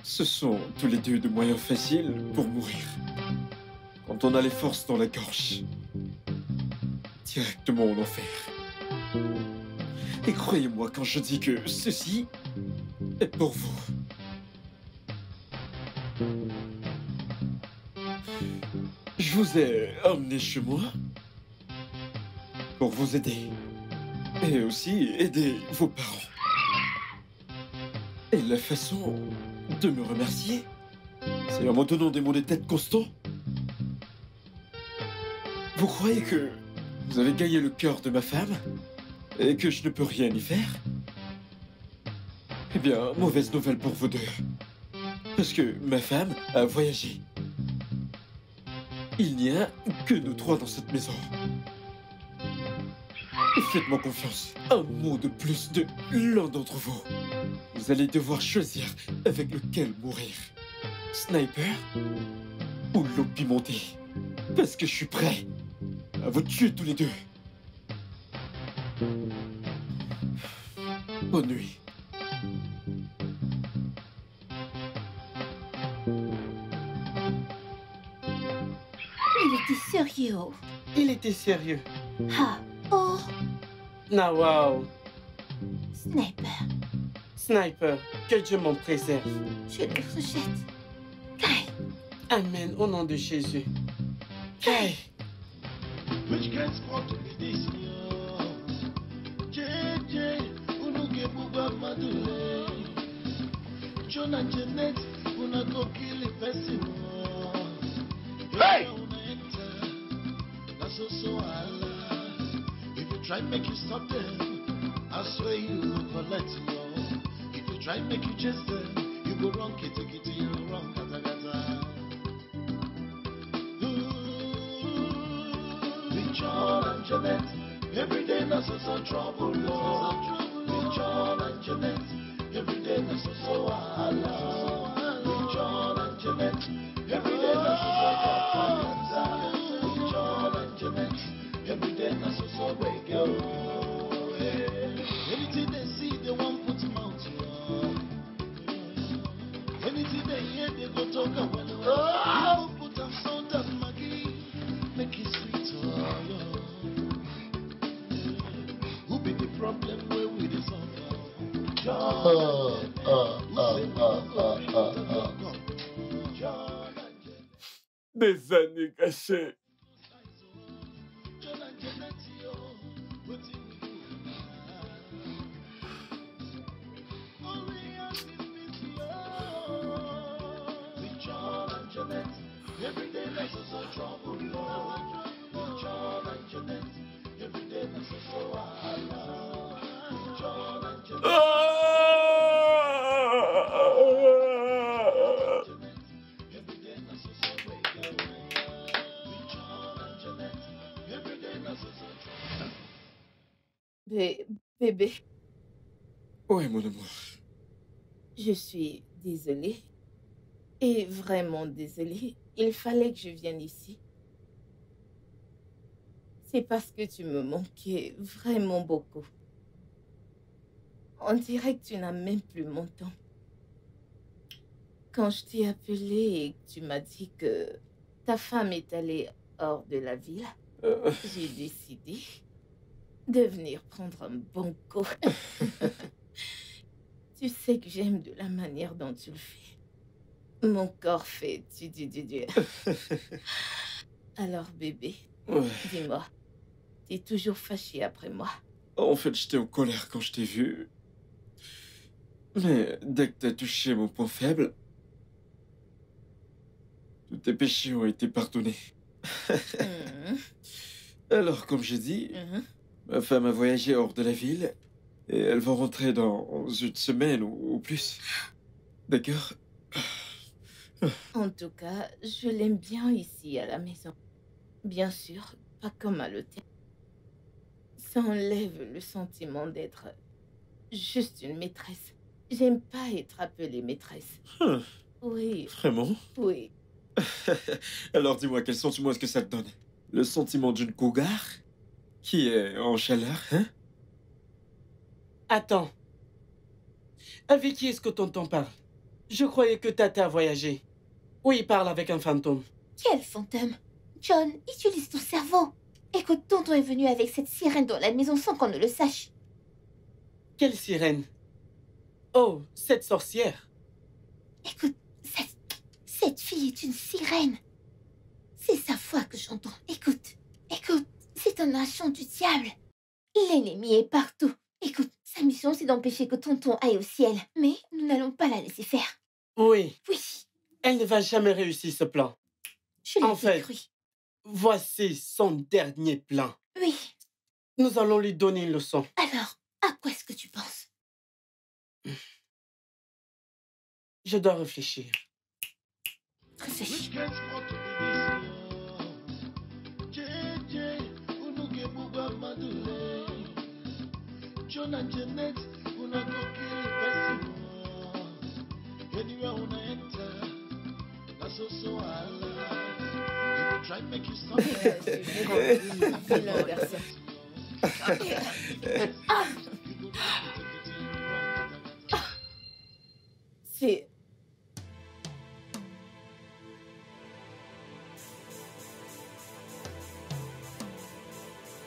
Ce sont tous les deux de moyens faciles pour mourir. Quand on a les forces dans la gorge. Directement en enfer. Et croyez-moi quand je dis que ceci est pour vous. Je vous ai emmené chez moi pour vous aider. Et aussi aider vos parents. Et la façon de me remercier, c'est en me donnant des mots de tête constants. Vous croyez que vous avez gagné le cœur de ma femme et que je ne peux rien y faire? Eh bien, mauvaise nouvelle pour vous deux. Parce que ma femme a voyagé. Il n'y a que nous trois dans cette maison. Et faites-moi confiance. Un mot de plus de l'un d'entre vous. Vous allez devoir choisir avec lequel mourir. Sniper ou l'eau pimentée. Parce que je suis prêt à vous tuer tous les deux. Bonne nuit. Il était sérieux. Il était sérieux. Ah, oh, Ah, wow. Sniper, Sniper, que Dieu m'en préserve. je le rejette. Kai, Amen, au nom de Jésus. Kai. Which gets caught to be this year? JJ, Unuke Buba Madule. John and Jeanette, Unako kill the person. Hey! That's also Allah. If you try make you stop them, I swear you will collect you. If you try make you chase them, you go wrong, kitty kitty, you wrong, gata gata. John and Jeanette, every day na so trouble, Lord. With John and Jeanette, every day na so wahala. With John and Jeanette, every day na so with John and Jeanette, every day na so break yo. Anything they see, they want put mouth yo. Anything they hear, they go talk about it. People put up salt and Maggie, make it sweet. Who be the problem where we the suffer? Des années cachées. Every day there's so trouble, Lord. John and Jeanette, every day there's so wahala. John and Jeanette, every day there's so break away. John and Jeanette, every day there's so trouble. Bébé, Ouais, mon amour. je suis désolée. Et vraiment désolée. Il fallait que je vienne ici. C'est parce que tu me manquais vraiment beaucoup. On dirait que tu n'as même plus mon temps. Quand je t'ai appelé et que tu m'as dit que ta femme est allée hors de la ville, j'ai décidé de venir prendre un bon coup. Tu sais que j'aime de la manière dont tu le fais. Mon corps fait du. Alors, bébé, Ouais. dis-moi, t'es toujours fâché après moi? En fait, j'étais en colère quand je t'ai vu. Mais dès que t'as touché mon point faible, tous tes péchés ont été pardonnés. Mhm, Alors, comme j'ai dit, mhm. ma femme a voyagé hors de la ville et elle va rentrer dans une semaine ou plus. D'accord? En tout cas, je l'aime bien ici à la maison. Bien sûr, pas comme à l'hôtel. Ça enlève le sentiment d'être juste une maîtresse. J'aime pas être appelée maîtresse. Oui, Vraiment? oui. Alors dis-moi, quel sentiment est-ce que ça te donne? Le sentiment d'une cougar? Qui est en chaleur, hein? Attends. Avec qui est-ce que tonton parle? Je croyais que Tata a voyagé. Oui, il parle avec un fantôme. Quel fantôme? John, utilise ton cerveau. Écoute, tonton est venu avec cette sirène dans la maison sans qu'on ne le sache. Quelle sirène? Oh, cette sorcière. Écoute, cette fille est une sirène. C'est sa voix que j'entends. Écoute, c'est un agent du diable. L'ennemi est partout. Écoute, sa mission c'est d'empêcher que tonton aille au ciel. Mais nous n'allons pas la laisser faire. Oui. Oui, Elle ne va jamais réussir ce plan. je En l'avais fait. cru. Voici son dernier plan. Oui, Nous allons lui donner une leçon. alors, à quoi est-ce que tu penses? Je dois réfléchir. Réfléchis. John and Jeanette, una go kill the person. Anywhere una enter, that's also Allah. If you try make you stop C'est l'inverse. C'est...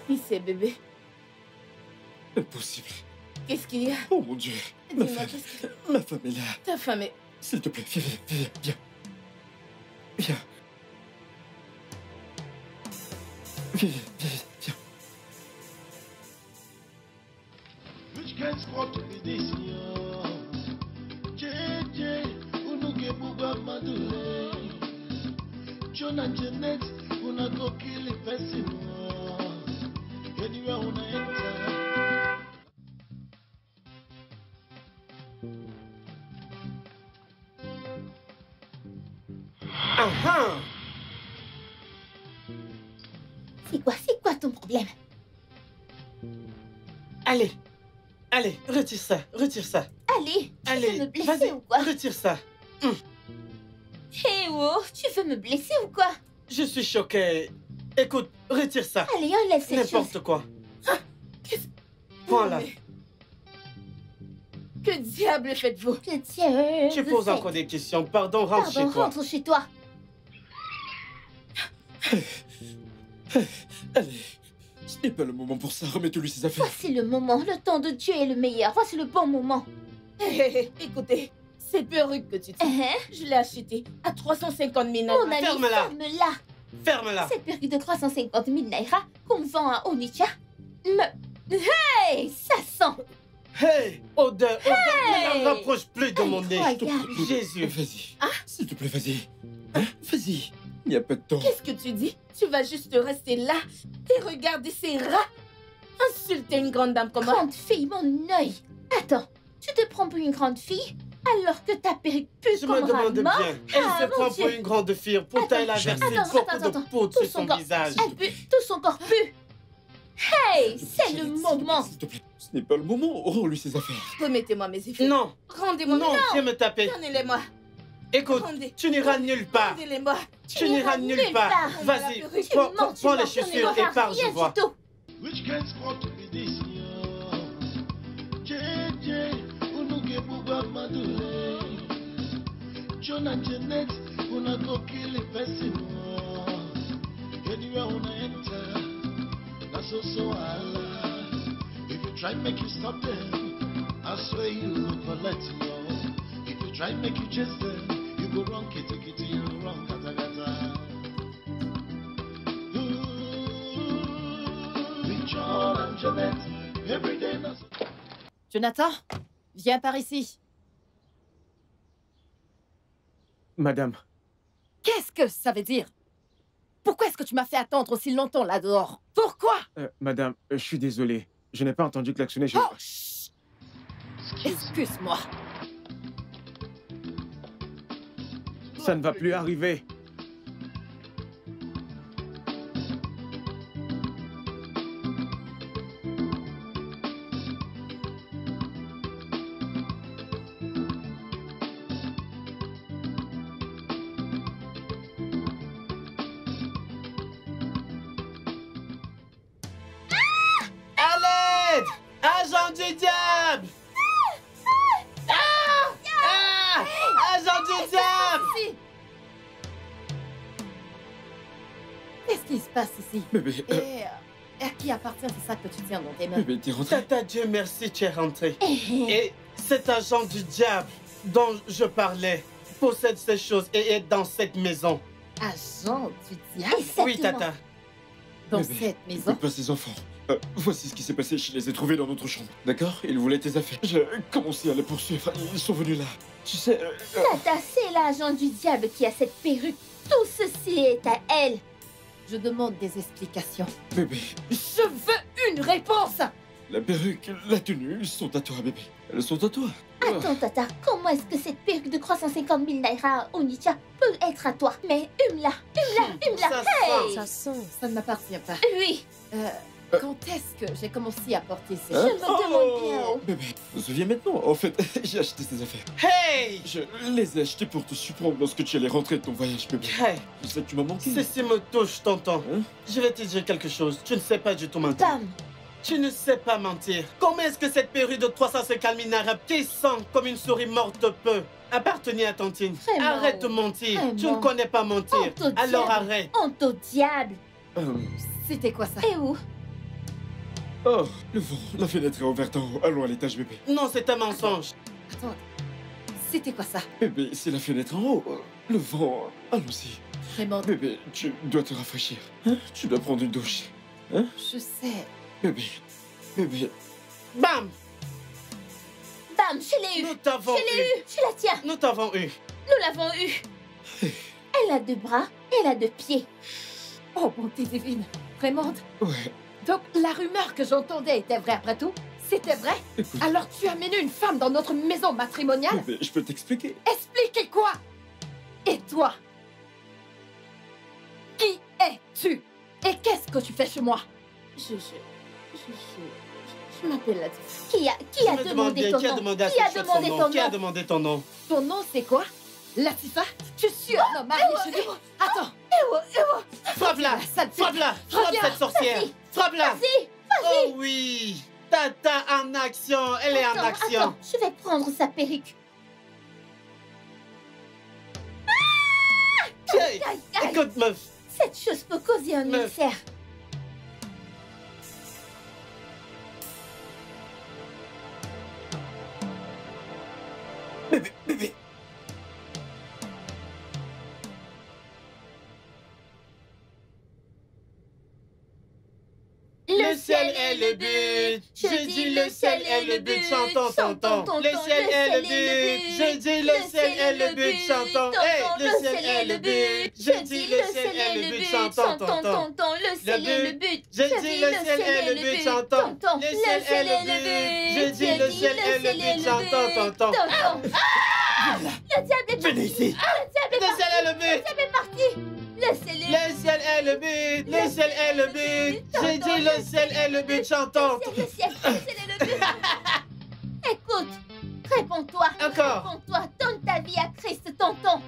Qui c'est, bébé? Impossible. Qu'est-ce qu'il y a? Oh mon Dieu. Ma Dis-moi, femme. qu'est-ce que... Ma femme est là. Ta femme est... S'il te plaît, viens. Viens. Viens. Which can spot to be this year? JJ, unuke buga madule. John and Jeanette, una go kill the person. Anywhere una enter. Ah C'est quoi ton problème? Allez, retire ça. Allez, tu veux Allez, me blesser vas-y, ou quoi? retire ça. Hé oh, tu veux me blesser ou quoi? Je suis choqué. Écoute, retire ça. Allez, enlève cette chose. N'importe quoi. Qu'est-ce... Prends-la. Mais- Que diable faites-vous? Que Dieu Tu vous poses fait. encore des questions. Pardon, rentre Pardon, chez toi. rentre chez toi. Allez. Ce n'est pas le moment pour ça. Remets-lui ses affaires. Voici le moment. Le temps de Dieu est le meilleur. Voici le bon moment. Hé, écoutez, cette perruque que tu tiens, je l'ai achetée à 350 000 Mon naira. ami, Ferme-la. ferme-la. Ferme-la. Cette perruque de 350 000 naira qu'on vend à Onitsha Hey, ça sent. Hey, odeur. Hey. Ne la rapproche plus de mon nez. Incroyable. Jésus. Vas-y. S'il te plaît, vas-y. Hein? Vas-y. Il n'y a pas de temps. Qu'est-ce que tu dis? Tu vas juste rester là et regarder ces rats insulter une grande dame comme moi? Grande fille, mon œil. Attends, tu te prends pour une grande fille alors que ta perruque pue Je comme me demande rat mort? bien. Elle Ah, se mon prend Dieu. pour une grande fille. Pourtant, elle a versé Attends, beaucoup attends, de poudre Tout sur son corps. visage. Elle pue, tout son corps pue. Hey, c'est le moment. S'il te plaît. Ce n'est pas le moment. Rends-lui ses affaires. Remettez-moi mes effets. Non, Rendez-moi. non, viens me taper. Donnez-les-moi. Écoute, Rendez. tu n'iras nulle part. Rendez-les-moi. Tu n'iras nulle part. Vas-y, Tu prends mens, tu prends mens, les tu chaussures n'auras et pars, je rien vois. du tout. Which can spot to be this year? JJ, unuke buga madule. John and Jeanette, una go kill the person. Anywhere una enter, that's also Allah. If you try make you stop them, I swear you will collect you. If you try make you chase them, you go wrong kitty kitty, you wrong gata gata. With John and Jeanette, every day that's Jonathan, viens par ici. Madame, Qu'est-ce que ça veut dire? Pourquoi est-ce que tu m'as fait attendre aussi longtemps là dehors? Pourquoi? madame, je suis désolé. Je n'ai pas entendu klaxonner. Oh, chut. Excuse-moi. Ça ne va plus arriver. À l'aide! Agent du diable! Agent du diable! Qu'est-ce qui se passe ici? Bébé, Et à qui appartient ce sac que tu tiens dans tes mains? bébé, t'es rentré? Tata, Dieu merci, tu es rentré. Et cet agent du diable dont je parlais possède ces choses et est dans cette maison. Agent du diable? Oui, Tata. Dans Bébé, cette maison? écoute pas ces enfants. Voici ce qui s'est passé, je les ai trouvés dans notre chambre. D'accord? Ils voulaient tes affaires. J'ai commencé à les poursuivre. Ils sont venus là. Tu sais... Tata, c'est l'agent du diable qui a cette perruque. Tout ceci est à elle. Je demande des explications. Bébé, Je veux une réponse! la perruque, la tenue sont à toi, bébé. Elles sont à toi. Attends, Tata, comment est-ce que cette perruque de 350 000 naira Onicha peut être à toi? Mais hume-la, hume-la, Ça hey! Ça sent, ça ne m'appartient pas. Oui, Quand est-ce que j'ai commencé à porter ces je Hein? me demande bien. Oh. Bébé, je me souviens maintenant. En fait, j'ai acheté ces affaires. Hey! Je les ai achetées pour te surprendre lorsque tu allais rentrer de ton voyage, bébé. Hey! Je sais que tu m'as manqué. Ceci me touche, tonton. Hein? Je vais te dire quelque chose. Tu ne sais pas du tout mentir. Bam! Tu ne sais pas mentir. Comment est-ce que cette perruque de 350 000 naira qui sent comme une souris morte peut appartenir à Tantine? Vraiment. Arrête de mentir. Tu Vraiment. ne connais pas mentir. Honte au Alors diable. arrête. Honte au diable. C'était quoi ça? Et où? Oh, le vent. La fenêtre est ouverte en haut. Allons à l'étage, bébé. Non, c'est un mensonge. Attends, c'était quoi ça? Bébé, c'est la fenêtre en haut. Le vent. Allons-y. Vraiment, Bébé, tu dois te rafraîchir. Hein? Tu dois prendre une douche. Hein? je sais. Bébé. Bébé. Bam! Bam, je l'ai eu. Nous t'avons Je l'ai eu. eu. Je la tiens. Nous t'avons eu. Nous l'avons eu. Elle a 2 bras, elle a 2 pieds. Oh, bonté divine. Vraiment? Ouais. Donc, la rumeur que j'entendais était vraie après tout? C'était vrai? Écoute. Alors, tu as amené une femme dans notre maison matrimoniale? Bébé, je peux t'expliquer. Expliquez quoi? Et toi? Qui es-tu? Et qu'est-ce que tu fais chez moi? Je m'appelle Latif. Qui a Je me demande demandé bien ton qui a nom? demandé à Qui a cette chose son demandé nom? ton Qui a nom? demandé ton nom? Ton nom, c'est quoi? Latifa? Tu suis un homme marié chez lui? Attends! Frappe-la! Sale fille. Frappe-la! Frappe Reviens. cette sorcière! Vas-y. Frappe-la! Vas-y, Oh oui! Tata en action! Elle est en action! Attends, je vais prendre sa perruque. Hey, Aïe, aïe. écoute, meuf! Cette chose peut causer un Mais- ulcère. Bébé, bébé. Le ciel est le but! Je dis le ciel est le but! Chantons, tonton! Le ciel est le but! Je dis le ciel est le but! Chantons! Hey, le ciel est le but! Je dis le ciel est le but! Chantons, tonton! Le ciel est le but. Je dis le ciel est le but! Chantons! Le ciel est le but! Je dis le ciel est le but! Chantons, tonton! Le diable est Venez parti. ici! Le diable est Le ciel est le but! parti. Le ciel est Le ciel est le but! Le ciel est le but! J'ai dit le ciel est le but! Chantons! le ciel est le but. Écoute, réponds-toi. Encore. Réponds-toi. Donne ta vie à Christ, tonton.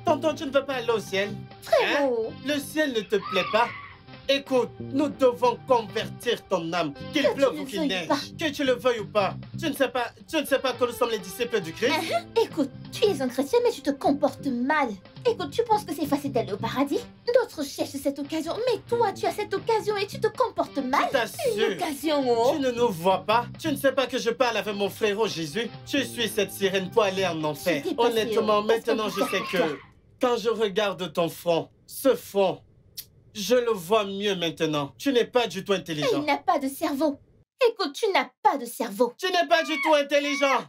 Tonton, tu ne veux pas aller au ciel? Frérot. Le ciel ne te plaît pas? Écoute, nous devons convertir ton âme, qu'il Que tu pleuve le ou qu'il veuilles neige, pas. que tu le veuilles ou pas. Tu ne sais pas que nous sommes les disciples du Christ? Écoute, tu es un chrétien, mais tu te comportes mal. Écoute, tu penses que c'est facile d'aller au paradis? D'autres cherchent cette occasion, mais toi, tu as cette occasion et tu te comportes mal. Je t'assure. Une occasion, oh. Tu ne nous vois pas? Tu ne sais pas que je parle avec mon frérot Jésus? Tu suis cette sirène pour aller en enfer. Je t'ai passé, Honnêtement, parce que maintenant je sais pourquoi? que quand je regarde ton front, ce front, je le vois mieux maintenant. Tu n'es pas du tout intelligent. Il n'a pas de cerveau. Écoute, tu n'as pas de cerveau. Tu n'es pas du tout intelligent.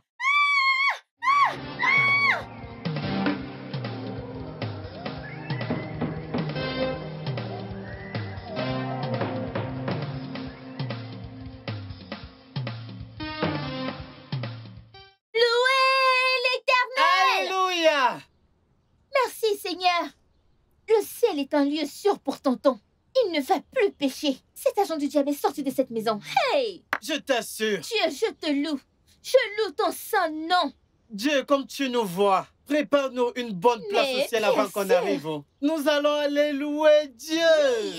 Louez l'Éternel! Alléluia! Seigneur. Le ciel est un lieu sûr pour tonton. Il ne va plus pécher. Cet agent du diable est sorti de cette maison. Hey! Je t'assure. Dieu, je te loue. Je loue ton saint nom. Dieu, comme tu nous vois, prépare-nous une bonne place Mais au ciel bien avant qu'on sûr. arrive. Nous allons aller louer Dieu.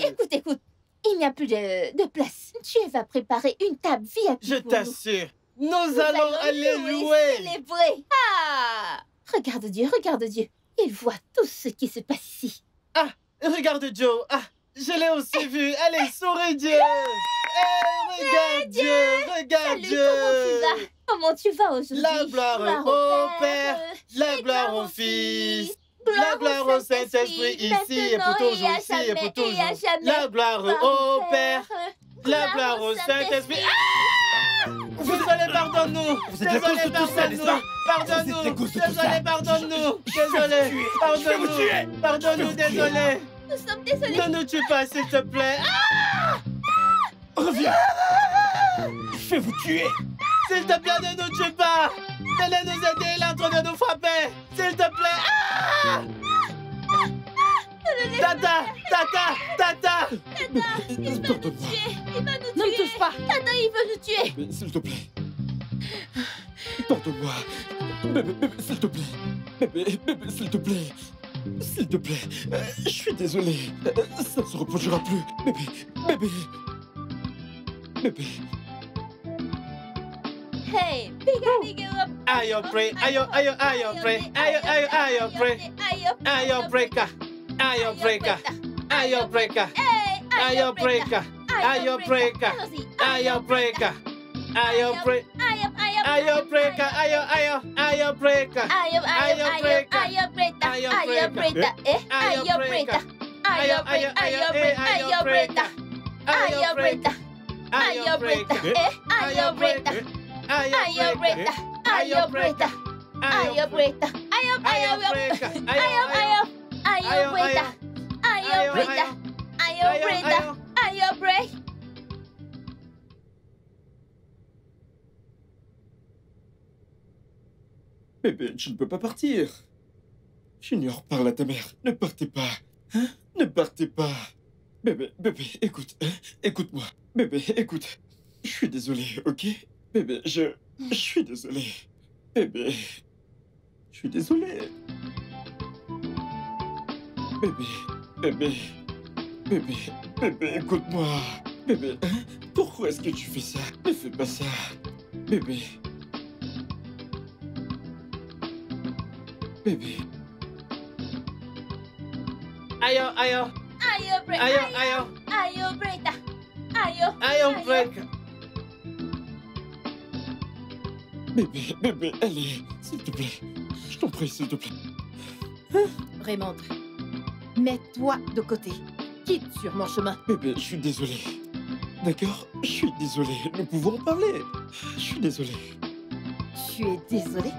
Écoute, écoute. Il n'y a plus de place. Dieu va préparer une table VIP Je pour nous. t'assure. Nous allons aller louer. Célébrer. Ah! Regarde Dieu, regarde Dieu. Il voit tout ce qui se passe ici. Ah, regarde Joe. Ah, je l'ai aussi vu. Allez, souris Dieu. Eh, regarde Dieu. Regarde Salut, Dieu. comment tu vas aujourd'hui? La gloire au Père, la gloire au Fils, la gloire au Saint-Esprit, ici et pour toujours, ici et pour toujours. La gloire au Père, la gloire au Saint-Esprit. Désolé, pardonne-nous. Vous êtes la cause de Désolé, tout ça, n'est-ce pas? pardonne-nous. Vous êtes la cause de tout ça. Désolé, pardonne-nous. Désolé, pardonne-nous. Pardonne-nous, désolé. Nous sommes désolés. Ne nous tue pas, s'il te plaît. Reviens. Je vais vous tuer. S'il te plaît, ne nous tue pas. Venez nous aider, il est en train de nous frapper. S'il te plaît. Ah! Tata, Tata, Tata. Pardonne-moi. Il va nous tuer. Ne me touche pas. Tata, il veut nous tuer. Mais s'il te plaît. Pardonne-moi. Bébé, s'il te plaît. Bébé, s'il te plaît. S'il te plaît. Je suis désolé. Ça ne se reproduira plus. Bébé. Hey, big up. Ayo, pray. Ayo, pray. Ayo, pray. Ayo, breaker. Ayo, breaker. Ayo, breaker. Ayo, breaker. Ayo, breaker. Ayo, breaker. Ayo, break. Ayo, breaker. Ayo, breaker. Bébé, tu ne peux pas partir. Junior, parle à ta mère. Ne partez pas. Hein? Ne partez pas. Bébé, écoute. Écoute-moi. Bébé, écoute. Je suis désolé, ok? Bébé, je suis désolé. Bébé, je suis désolé. Bébé, écoute-moi. Bébé, pourquoi est-ce que tu fais ça? Ne fais pas ça. Bébé. Ayo, breaker. Bébé, allez, s'il te plaît. Je t'en prie, s'il te plaît. Raymond, mets-toi de côté. Quitte sur mon chemin. Bébé, je suis désolé. D'accord? Je suis désolé. Nous pouvons en parler. Je suis désolé. Tu es désolé?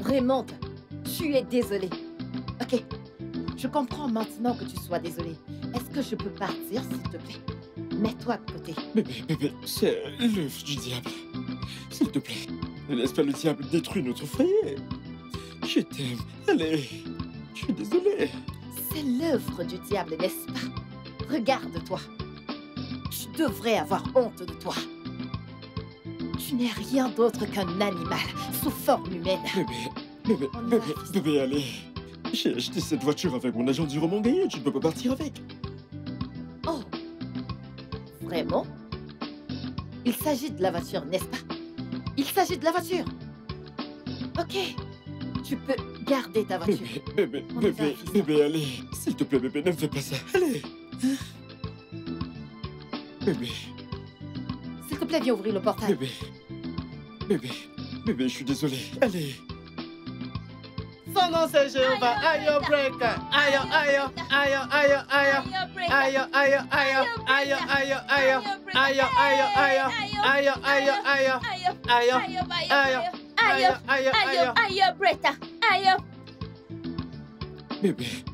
Raymond, tu es désolé. Ok, je comprends maintenant que tu sois désolé. Est-ce que je peux partir, s'il te plaît? Mets-toi de côté. Bébé, c'est l'œuvre du diable. S'il te plaît, ne laisse pas le diable détruire notre foyer. Je t'aime. Allez, je suis désolé. C'est l'œuvre du diable, n'est-ce pas? Regarde-toi. Tu devrais avoir honte de toi. Tu n'es rien d'autre qu'un animal sous forme humaine. Bébé, allez. J'ai acheté cette voiture avec mon agent du roman gagné. Tu ne peux pas partir avec. Oh, vraiment? Il s'agit de la voiture, n'est-ce pas? Il s'agit de la voiture. Ok, tu peux garder ta voiture. Bébé, allez. S'il te plaît, bébé, ne me fais pas ça. Allez. Bébé. S'il te plaît, viens ouvrir le portail. Bébé, je suis désolé. Allez. Son nom c'est Jéhovah. Ayo, breaker. Ayo.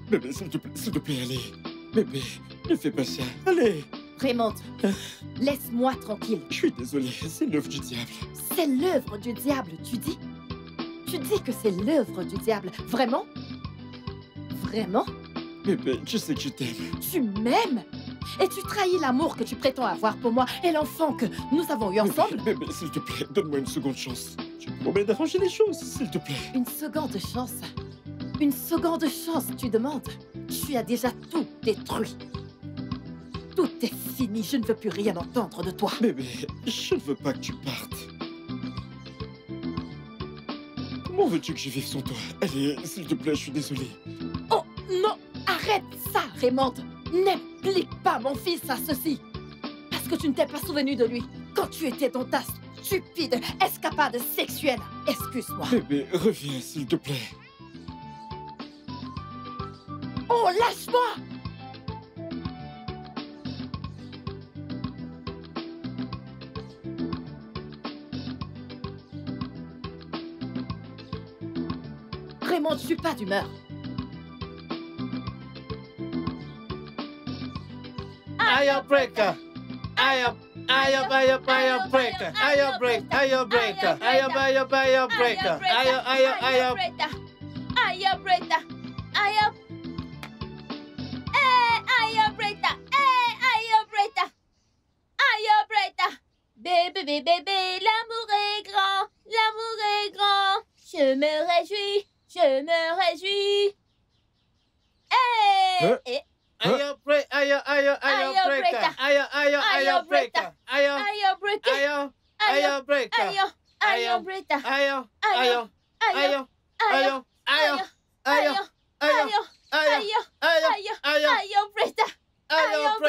Bébé, s'il te plaît, allez. Bébé, ne fais pas ça. Allez. Raymond, laisse-moi tranquille. Je suis désolé, c'est l'œuvre du diable. C'est l'œuvre du diable, tu dis? Tu dis que c'est l'œuvre du diable, vraiment? Vraiment? Bébé, je sais que je t'aime. Tu m'aimes? Et tu trahis l'amour que tu prétends avoir pour moi et l'enfant que nous avons eu ensemble? Bébé, s'il te plaît, donne-moi une seconde chance. Tu me promets d'arranger les choses, s'il te plaît. Une seconde chance? Une seconde chance, tu demandes? Tu as déjà tout détruit. Tout est fini, je ne veux plus rien entendre de toi. Bébé, je ne veux pas que tu partes. Comment veux-tu que je vive sans toi? Allez, s'il te plaît, je suis désolé. Oh non, arrête ça, Raymond. N'implique pas mon fils à ceci. Parce que tu ne t'es pas souvenu de lui quand tu étais dans ta stupide escapade sexuelle. Excuse-moi. Bébé, reviens, s'il te plaît. Oh, lâche-moi! Raymond, je suis pas d'humeur. Aya breaker. Aya breaker. Aya breaker. Aya breaker. Aya breaker. Aya breaker. Aya Bretta. Aya Bretta. Aya Bretta. Aya Bretta. Aya Bretta. Bébé, bébé, bébé, l'amour est grand. L'amour est grand. Je me réjouis. Je me réjouis. Aya breaker. Aya breaker. Aya breaker. Aya breaker. Aya breaker. Aya Bretta. Aya Bretta. Aya Bretta. Aya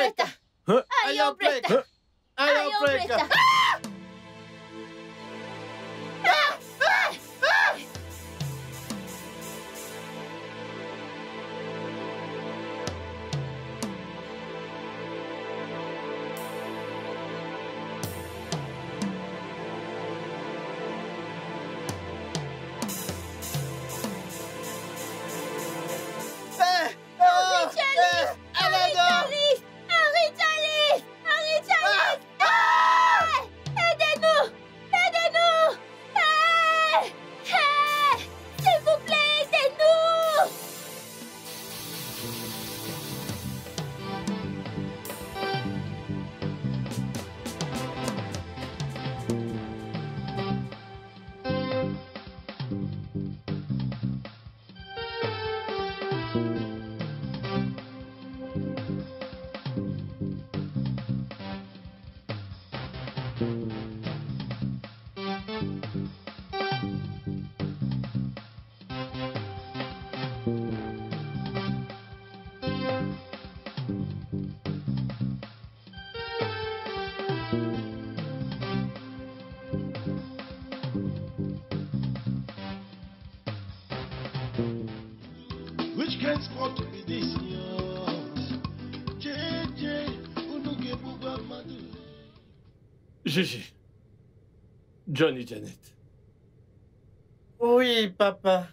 Bretta. Aidez-nous! Aidez-nous! S'il vous plaît, aidez-nous! Which can sport to be this year? JJ, Unuke Buba Madu. Gigi. Johnny Janet. Oui, papa.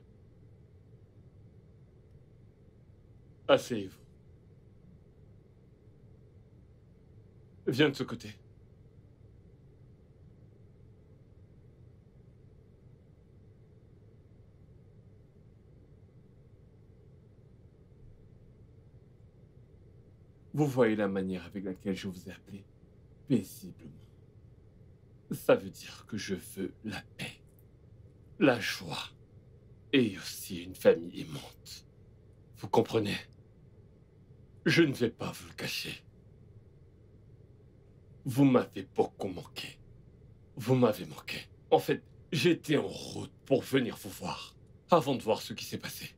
Asseyez-vous. Viens de ce côté. Vous voyez la manière avec laquelle je vous ai appelé? Paisiblement. Ça veut dire que je veux la paix, la joie et aussi une famille aimante. Vous comprenez? Je ne vais pas vous le cacher. Vous m'avez beaucoup manqué. Vous m'avez manqué. En fait, j'étais en route pour venir vous voir, avant de voir ce qui s'est passé.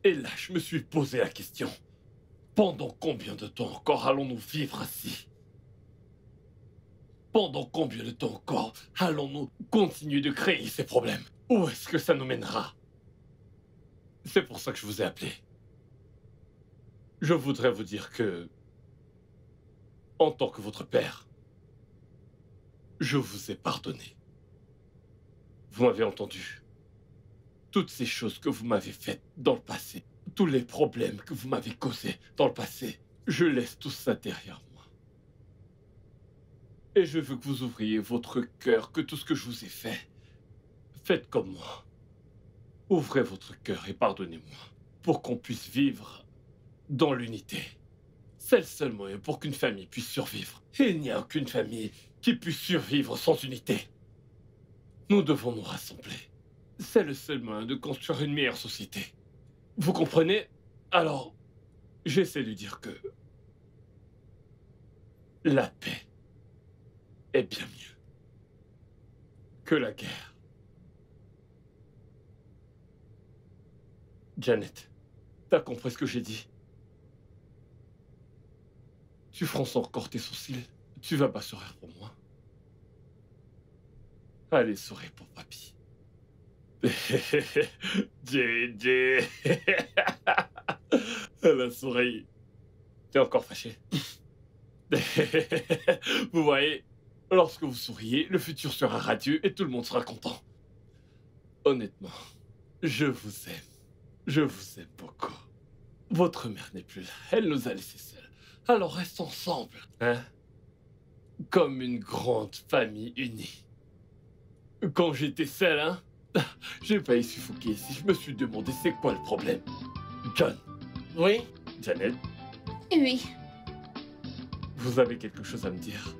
Et là, je me suis posé la question. Pendant combien de temps encore allons-nous vivre ainsi? Pendant combien de temps encore allons-nous continuer de créer ces problèmes? Où est-ce que ça nous mènera? C'est pour ça que je vous ai appelé. Je voudrais vous dire que, en tant que votre père, je vous ai pardonné. Vous m'avez entendu. Toutes ces choses que vous m'avez faites dans le passé, tous les problèmes que vous m'avez causés dans le passé, je laisse tout ça derrière moi. Et je veux que vous ouvriez votre cœur, que tout ce que je vous ai fait, faites comme moi. Ouvrez votre cœur et pardonnez-moi. pour qu'on puisse vivre dans l'unité. C'est le seul moyen pour qu'une famille puisse survivre. Et il n'y a aucune famille qui puisse survivre sans unité. Nous devons nous rassembler. C'est le seul moyen de construire une meilleure société. Vous comprenez? Alors, j'essaie de dire que la paix est bien mieux que la guerre. Janet, t'as compris ce que j'ai dit? Tu fronces encore tes sourcils. Tu vas pas sourire pour moi. Allez, souris pour papy. JJ. Elle a souri. T'es encore fâché? Vous voyez, lorsque vous souriez, le futur sera radieux et tout le monde sera content. Honnêtement, je vous aime. Je vous aime beaucoup. Votre mère n'est plus là. Elle nous a laissés seuls. Alors reste ensemble, hein? Comme une grande famille unie. Quand j'étais seul, hein? J'ai failli suffoquer ici. Je me suis demandé c'est quoi le problème. John. Oui? Janet, Oui, vous avez quelque chose à me dire?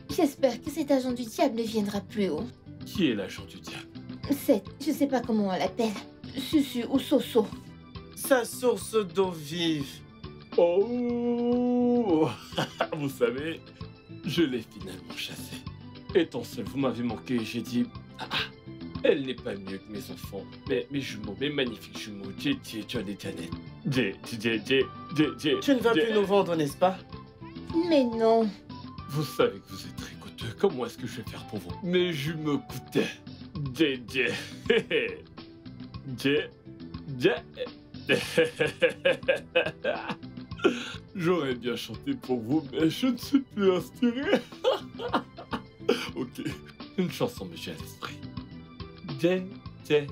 j'espère que cet agent du diable ne viendra plus haut. Qui est l'agent du diable? Je sais pas comment on l'appelle. Susu ou Soso. Sa source d'eau vive. Oh! Vous savez, je l'ai finalement chassée. Étant seul, vous m'avez manqué et j'ai dit... elle n'est pas mieux que mes enfants. Mes jumeaux, mes magnifiques jumeaux, JJ, John et Janet. Tu ne vas plus nous vendre, n'est-ce pas? Mais non. Vous savez que vous êtes très coûteux. Comment est-ce que je vais faire pour vous? Mes jumeaux coûtaient. JJ. J'aurais bien chanté pour vous, mais je ne suis plus inspiré. Ok, une chanson me vient à l'esprit. JJ,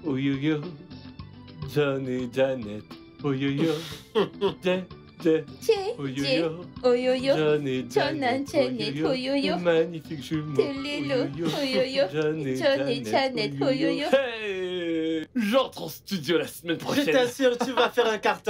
oh yo yo, John et Janet, oh yo yo, JJ, oh yo yo, Oyoyo. John et John and Janet, oh yo yo. magnifique jumeau, Telelo, oyoyo. John et Janet, oh yo yo. Hey, j'entre en studio la semaine Je prochaine. t'assure, tu vas faire un carton.